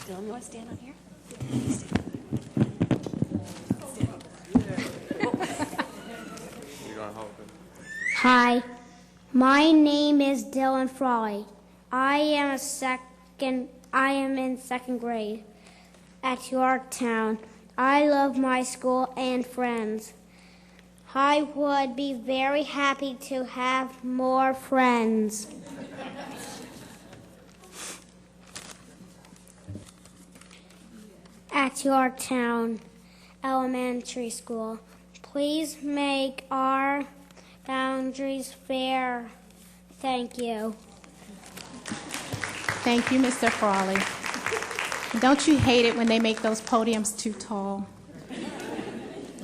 Dylan, you want to stand on here? Hi, my name is Dylan Frawley. I am in second grade at Yorktown. I love my school and friends. I would be very happy to have more friends. At Yorktown Elementary School, please make our boundaries fair. Thank you. Thank you, Mr. Frawley. Don't you hate it when they make those podiums too tall?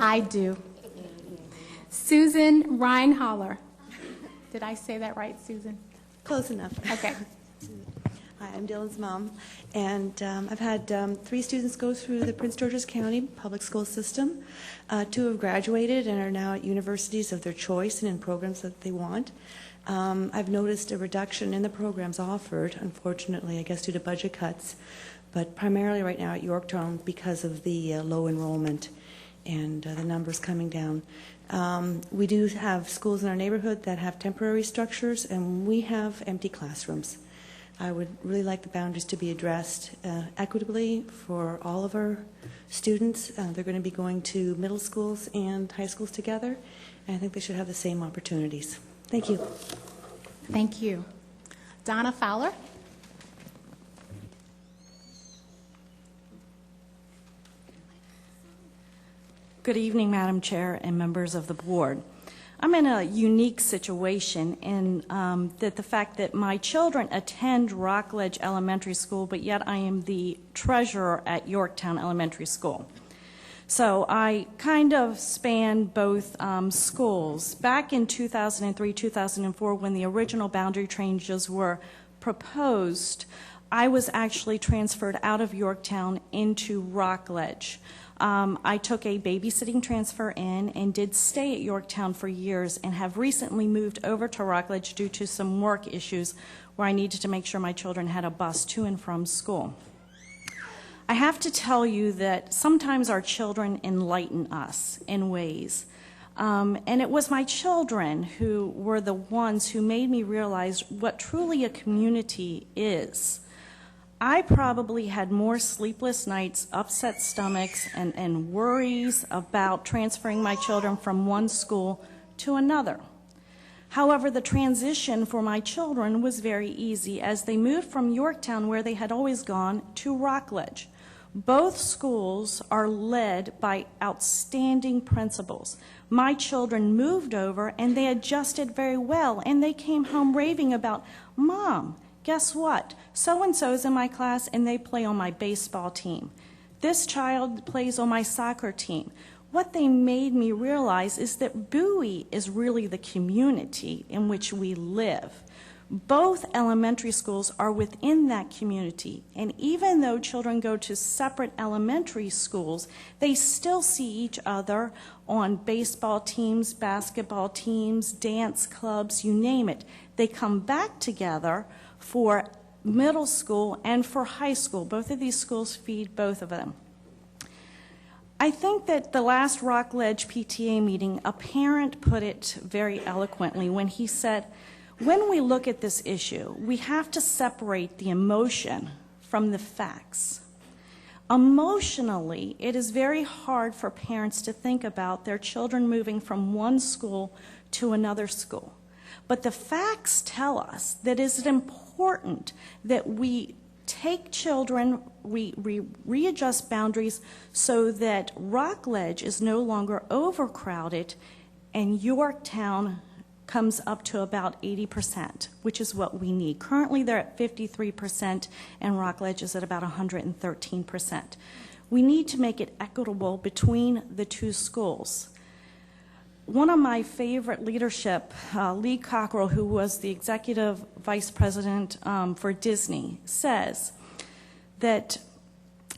I do. Susan Reinholler. Did I say that right, Susan? Close enough. Okay. Hi, I'm Dylan's mom, and I've had 3 students go through the Prince George's County public school system. 2 have graduated and are now at universities of their choice and in programs that they want. I've noticed a reduction in the programs offered, unfortunately, I guess due to budget cuts, but primarily right now at Yorktown because of the low enrollment and the numbers coming down. We do have schools in our neighborhood that have temporary structures, and we have empty classrooms. I would really like the boundaries to be addressed equitably for all of our students. They're going to be going to middle schools and high schools together, and I think they should have the same opportunities. Thank you. Thank you. Donna Fowler. Good evening, Madam Chair and members of the board. I'm in a unique situation in that the fact that my children attend Rockledge Elementary School, but yet I am the treasurer at Yorktown Elementary School. So I kind of span both schools. Back in 2003, 2004, when the original boundary changes were proposed, I was actually transferred out of Yorktown into Rockledge. I took a babysitting transfer in and did stay at Yorktown for years and have recently moved over to Rockledge due to some work issues where I needed to make sure my children had a bus to and from school. I have to tell you that sometimes our children enlighten us in ways. And it was my children who were the ones who made me realize what truly a community is. I probably had more sleepless nights, upset stomachs, and worries about transferring my children from one school to another. However, the transition for my children was very easy as they moved from Yorktown, where they had always gone, to Rockledge. Both schools are led by outstanding principals. My children moved over and they adjusted very well, and they came home raving about, "Mom, guess what? So-and-so's in my class and they play on my baseball team. This child plays on my soccer team." What they made me realize is that BOE is really the community in which we live. Both elementary schools are within that community, and even though children go to separate elementary schools, they still see each other on baseball teams, basketball teams, dance clubs, you name it. They come back together for middle school and for high school. Both of these schools feed both of them. I think that the last Rockledge PTA meeting, a parent put it very eloquently when he said, when we look at this issue, we have to separate the emotion from the facts. Emotionally, it is very hard for parents to think about their children moving from one school to another school. But the facts tell us that it is important that we take children, we readjust boundaries so that Rockledge is no longer overcrowded and Yorktown comes up to about 80%, which is what we need. Currently, they're at 53%, and Rockledge is at about 113%. We need to make it equitable between the two schools. One of my favorite leadership, Lee Cockrell, who was the executive vice president for Disney, says that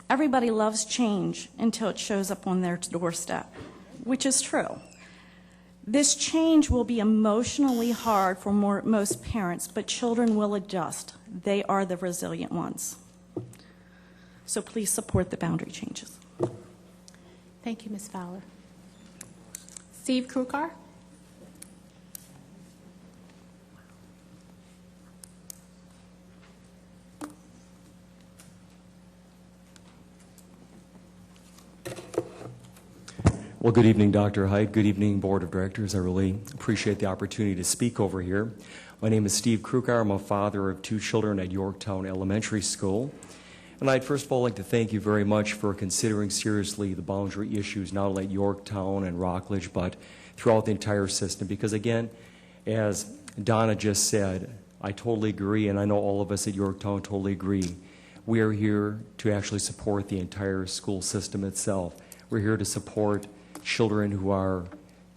everybody loves change until it shows up on their doorstep, which is true. This change will be emotionally hard for most parents, but children will adjust. They are the resilient ones. So please support the boundary changes. Thank you, Ms. Fowler. Steve Krukar. Well, good evening, Dr. Hyde. Good evening, Board of Directors. I really appreciate the opportunity to speak over here. My name is Steve Krukar. I'm a father of 2 children at Yorktown Elementary School. And I'd first of all like to thank you very much for considering seriously the boundary issues, not only at Yorktown and Rockledge, but throughout the entire system. Because again, as Donna just said, I totally agree, and I know all of us at Yorktown totally agree. We are here to actually support the entire school system itself. We're here to support children who are,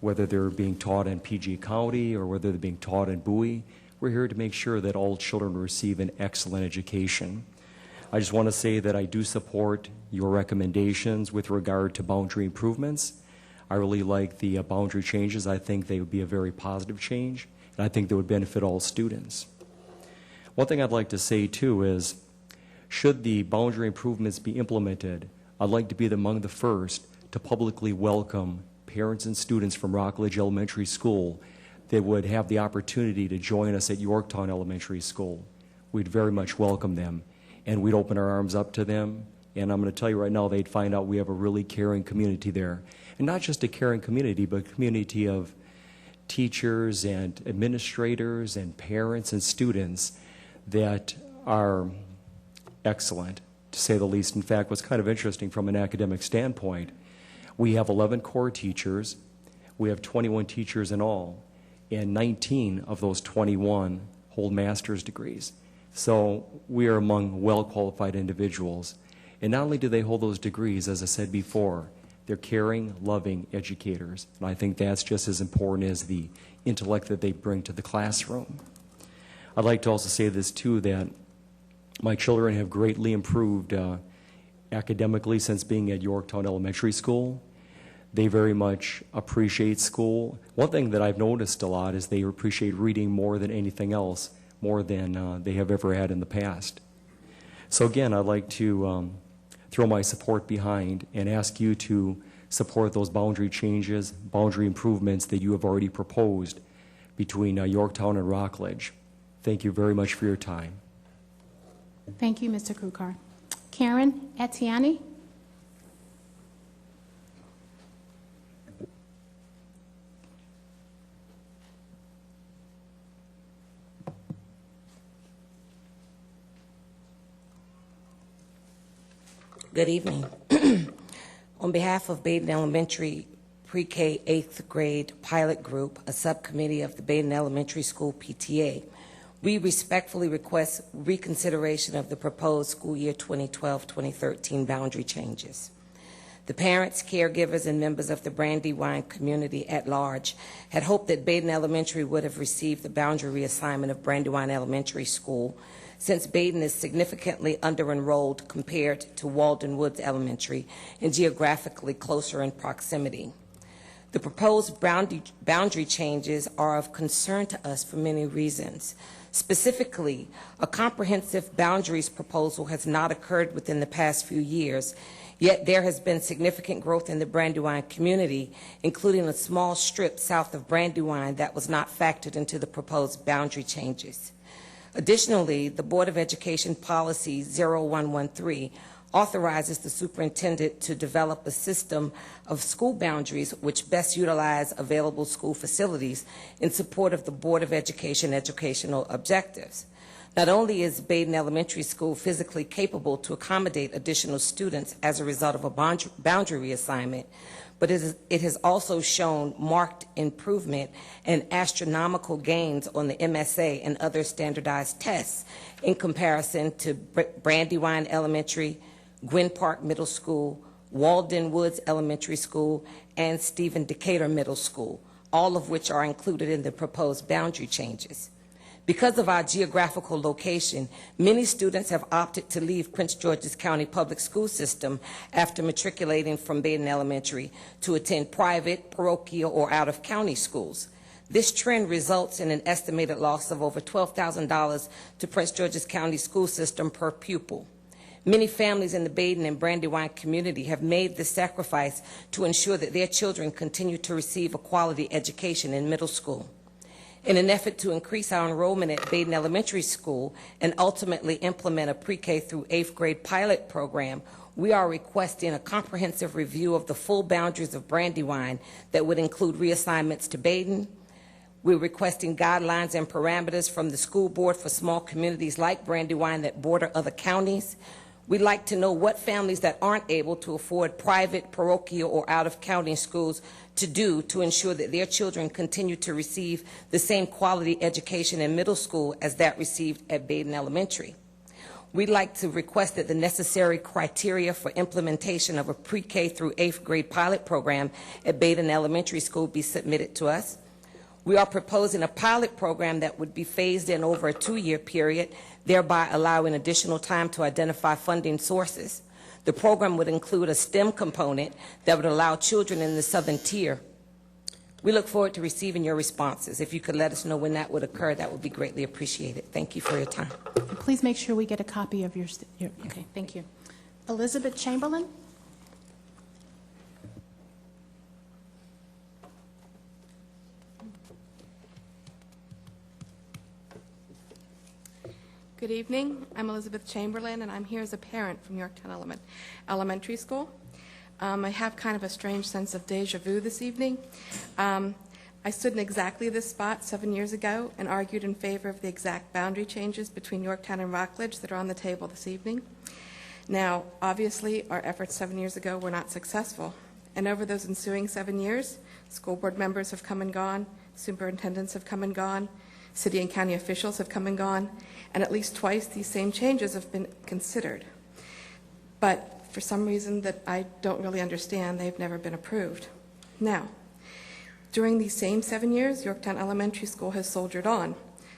whether they're being taught in PG County or whether they're being taught in BOE, we're here to make sure that all children receive an excellent education. I just want to say that I do support your recommendations with regard to boundary improvements. I really like the boundary changes. I think they would be a very positive change, and I think they would benefit all students. One thing I'd like to say too is, should the boundary improvements be implemented, I'd like to be among the first to publicly welcome parents and students from Rockledge Elementary School that would have the opportunity to join us at Yorktown Elementary School. We'd very much welcome them, and we'd open our arms up to them. And I'm going to tell you right now, they'd find out we have a really caring community there. And not just a caring community, but a community of teachers and administrators and parents and students that are excellent, to say the least. In fact, what's kind of interesting from an academic standpoint, we have 11 core teachers, we have 21 teachers in all, and 19 of those 21 hold master's degrees. So we are among well-qualified individuals. And not only do they hold those degrees, as I said before, They're caring, loving educators. And I think that's just as important as the intellect that they bring to the classroom. I'd like to also say this, too, that my children have greatly improved academically since being at Yorktown Elementary School. They very much appreciate school. One thing that I've noticed a lot is they appreciate reading more than anything else, more than they have ever had in the past. So again, I'd like to throw my support behind and ask you to support those boundary changes, boundary improvements that you have already proposed between Yorktown and Rockledge. Thank you very much for your time. Thank you, Mr. Krukar. Karen Etiani. Good evening. On behalf of Baden Elementary Pre-K 8th Grade Pilot Group, a subcommittee of the Baden Elementary School PTA, we respectfully request reconsideration of the proposed school year 2012-2013 boundary changes. The parents, caregivers, and members of the Brandywine community at large had hoped that Baden Elementary would have received the boundary reassignment of Brandywine Elementary School, since Baden is significantly under-enrolled compared to Walden Woods Elementary and geographically closer in proximity. The proposed boundary changes are of concern to us for many reasons. Specifically, a comprehensive boundaries proposal has not occurred within the past few years, yet there has been significant growth in the Brandywine community, including a small strip south of Brandywine that was not factored into the proposed boundary changes. Additionally, the Board of Education Policy 0113 authorizes the superintendent to develop a system of school boundaries which best utilize available school facilities in support of the Board of Education educational objectives. Not only is Baden Elementary School physically capable to accommodate additional students as a result of a boundary reassignment, but it has also shown marked improvement and astronomical gains on the MSA and other standardized tests in comparison to Brandywine Elementary, Gwynn Park Middle School, Walden Woods Elementary School, and Stephen Decatur Middle School, all of which are included in the proposed boundary changes. Because of our geographical location, many students have opted to leave Prince George's County Public School System after matriculating from Baden Elementary to attend private, parochial, or out-of-county schools. This trend results in an estimated loss of over $12,000 to Prince George's County School System per pupil. Many families in the Baden and Brandywine community have made this sacrifice to ensure that their children continue to receive a quality education in middle school. In an effort to increase our enrollment at Baden Elementary School and ultimately implement a pre-K through 8th grade pilot program, we are requesting a comprehensive review of the full boundaries of Brandywine that would include reassignments to Baden. We're requesting guidelines and parameters from the school board for small communities like Brandywine that border other counties. We'd like to know what families that aren't able to afford private, parochial, or out-of-county schools to do to ensure that their children continue to receive the same quality education in middle school as that received at Baden Elementary. We'd like to request that the necessary criteria for implementation of a pre-K through 8th grade pilot program at Baden Elementary School be submitted to us. We are proposing a pilot program that would be phased in over a 2-year period, thereby allowing additional time to identify funding sources. The program would include a STEM component that would allow children in the southern tier. We look forward to receiving your responses. If you could let us know when that would occur, that would be greatly appreciated. Thank you for your time. Please make sure we get a copy of your okay, thank you. Elizabeth Chamberlain. Good evening. I'm Elizabeth Chamberlain, and I'm here as a parent from Yorktown Elementary School. I have kind of a strange sense of deja vu this evening. I stood in exactly this spot 7 years ago and argued in favor of the exact boundary changes between Yorktown and Rockledge that are on the table this evening. Now, obviously, our efforts 7 years ago were not successful, and over those ensuing 7 years, school board members have come and gone, superintendents have come and gone, city and county officials have come and gone, and at least twice these same changes have been considered. But for some reason that I don't really understand, they've never been approved. Now, during these same 7 years, Yorktown Elementary School has soldiered on,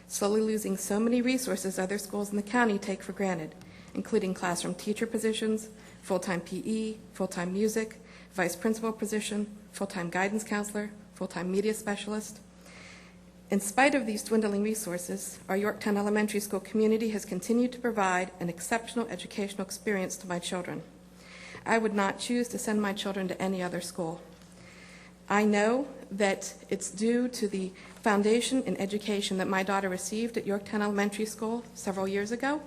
slowly losing so many resources other schools in the county take for granted, including classroom teacher positions, full-time PE, full-time music, vice principal position, full-time guidance counselor, full-time media specialist. In spite of these dwindling resources, our Yorktown Elementary School community has continued to provide an exceptional educational experience to my children. I would not choose to send my children to any other school. I know that it's due to the foundation in education that my daughter received at Yorktown Elementary School several years ago,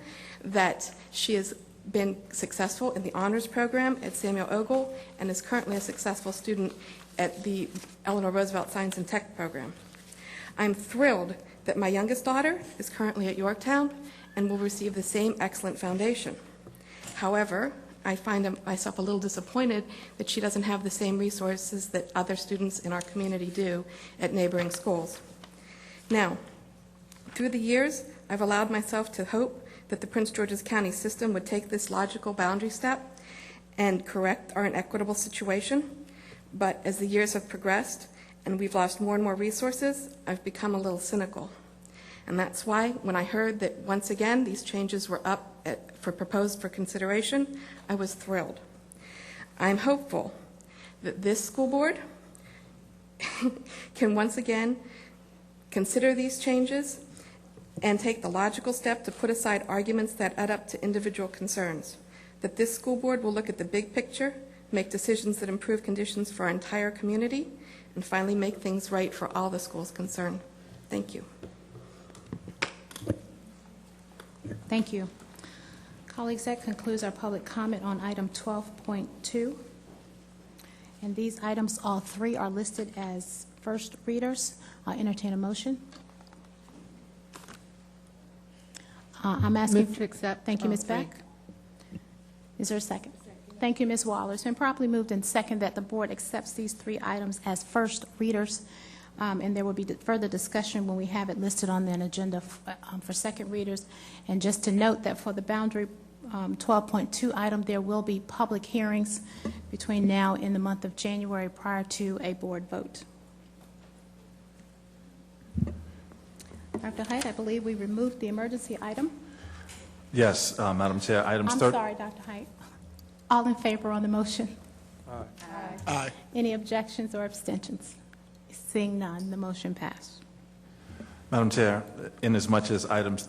that she has been successful in the honors program at Samuel Ogle and is currently a successful student at the Eleanor Roosevelt Science and Tech program. I'm thrilled that my youngest daughter is currently at Yorktown and will receive the same excellent foundation. However, I find myself a little disappointed that she doesn't have the same resources that other students in our community do at neighboring schools. Now, through the years, I've allowed myself to hope that the Prince George's County system would take this logical boundary step and correct our inequitable situation. But as the years have progressed and we've lost more and more resources, I've become a little cynical. And that's why when I heard that once again these changes were up proposed for consideration, I was thrilled. I'm hopeful that this school board can once again consider these changes and take the logical step to put aside arguments that add up to individual concerns. That this school board will look at the big picture, make decisions that improve conditions for our entire community, and finally make things right for all the schools concerned. Thank you. Thank you. Colleagues, that concludes our public comment on item 12.2. And these items, all three, are listed as first readers. I'll entertain a motion. I'm asking. Move to accept. Thank you, Ms. Beck. Is there a second? Thank you, Ms. Waller. It's been properly moved and second that the board accepts these three items as first readers, and there will be further discussion when we have it listed on the agenda for second readers. And just to note that for the boundary 12.2 item, there will be public hearings between now and the month of January prior to a board vote. Dr. Height, I believe we removed the emergency item. Yes, Madam Chair. I'm sorry, Dr. Height. All in favor on the motion? Aye. Aye. Any objections or abstentions? Seeing none, the motion passed. Madam Chair, inasmuch as items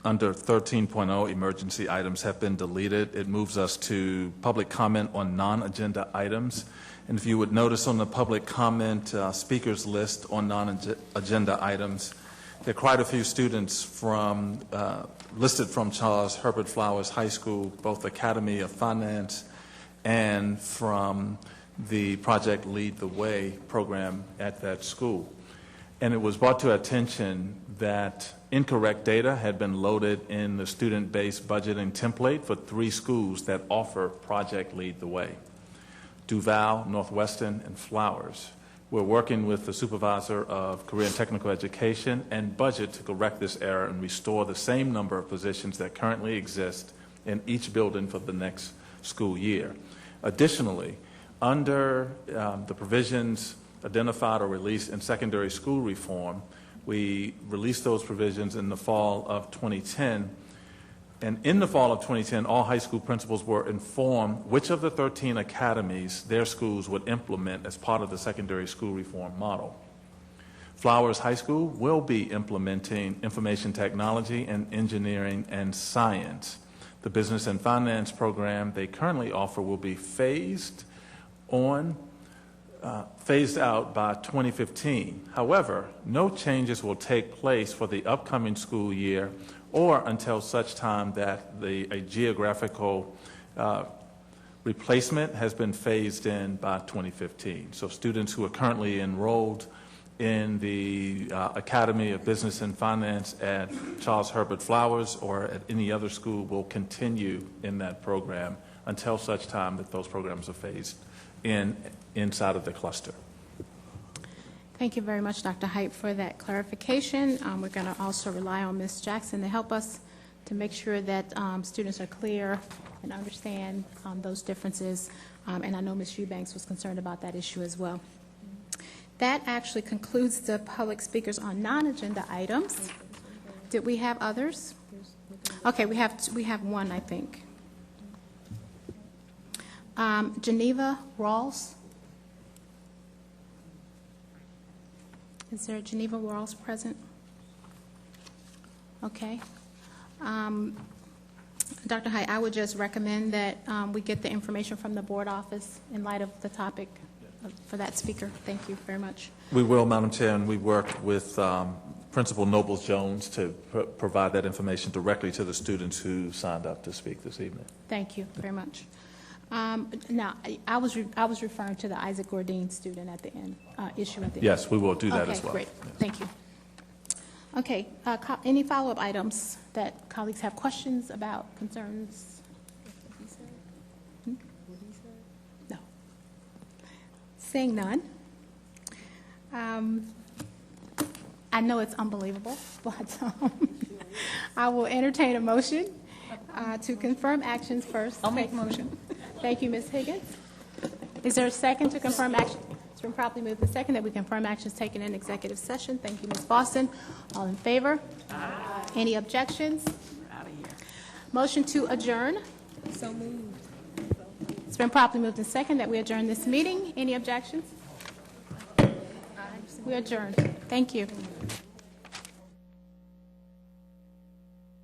under 13.0 emergency items have been deleted, it moves us to public comment on non-agenda items. And if you would notice on the public comment speakers list on non-agenda items, there are quite a few students from listed from Charles Herbert Flowers High School, both Academy of Finance and from the Project Lead the Way program at that school. And it was brought to attention that incorrect data had been loaded in the student-based budgeting template for 3 schools that offer Project Lead the Way: Duval, Northwestern, and Flowers. We're working with the supervisor of career and technical education and budget to correct this error and restore the same number of positions that currently exist in each building for the next school year. Additionally, under the provisions identified or released in secondary school reform, we released those provisions in the fall of 2010. And in the fall of 2010, all high school principals were informed which of the 13 academies their schools would implement as part of the secondary school reform model. Flowers High School will be implementing information technology and engineering and science. The business and finance program they currently offer will be phased out by 2015. However, no changes will take place for the upcoming school year or until such time that a geographical replacement has been phased in by 2015. So students who are currently enrolled in the Academy of Business and Finance at Charles Herbert Flowers or at any other school will continue in that program until such time that those programs are phased inside of the cluster. Thank you very much, Dr. Height, for that clarification. We're going to also rely on Ms. Jackson to help us to make sure that students are clear and understand those differences. And I know Ms. Eubanks was concerned about that issue as well. That actually concludes the public speakers on non-agenda items. Did we have others? Okay, we have one, I think. Geneva Rawls. Is there Geneva Rawls present? Okay. Dr. Hyde, I would just recommend that we get the information from the board office in light of the topic for that speaker. Thank you very much. We will, Madam Chair, and we worked with Principal Nobles-Jones to provide that information directly to the students who signed up to speak this evening. Thank you very much. Now, I was referring to the Isaac Gordine student at the end, issue at the end. Yes, we will do that as Okay, well. great. Thank you. Okay, any follow-up items that colleagues have questions about, concerns? No. Seeing none. I know it's unbelievable, but I will entertain a motion to confirm actions first. I'll make a motion. Thank you, Ms. Higgins. Is there a second to confirm action? It's been properly moved and second that we confirm actions taken in executive session. Thank you, Ms. Boston. All in favor? Aye. Any objections? We're out of here. Motion to adjourn. So moved. It's been properly moved and second that we adjourn this meeting. Any objections? We adjourn. Thank you.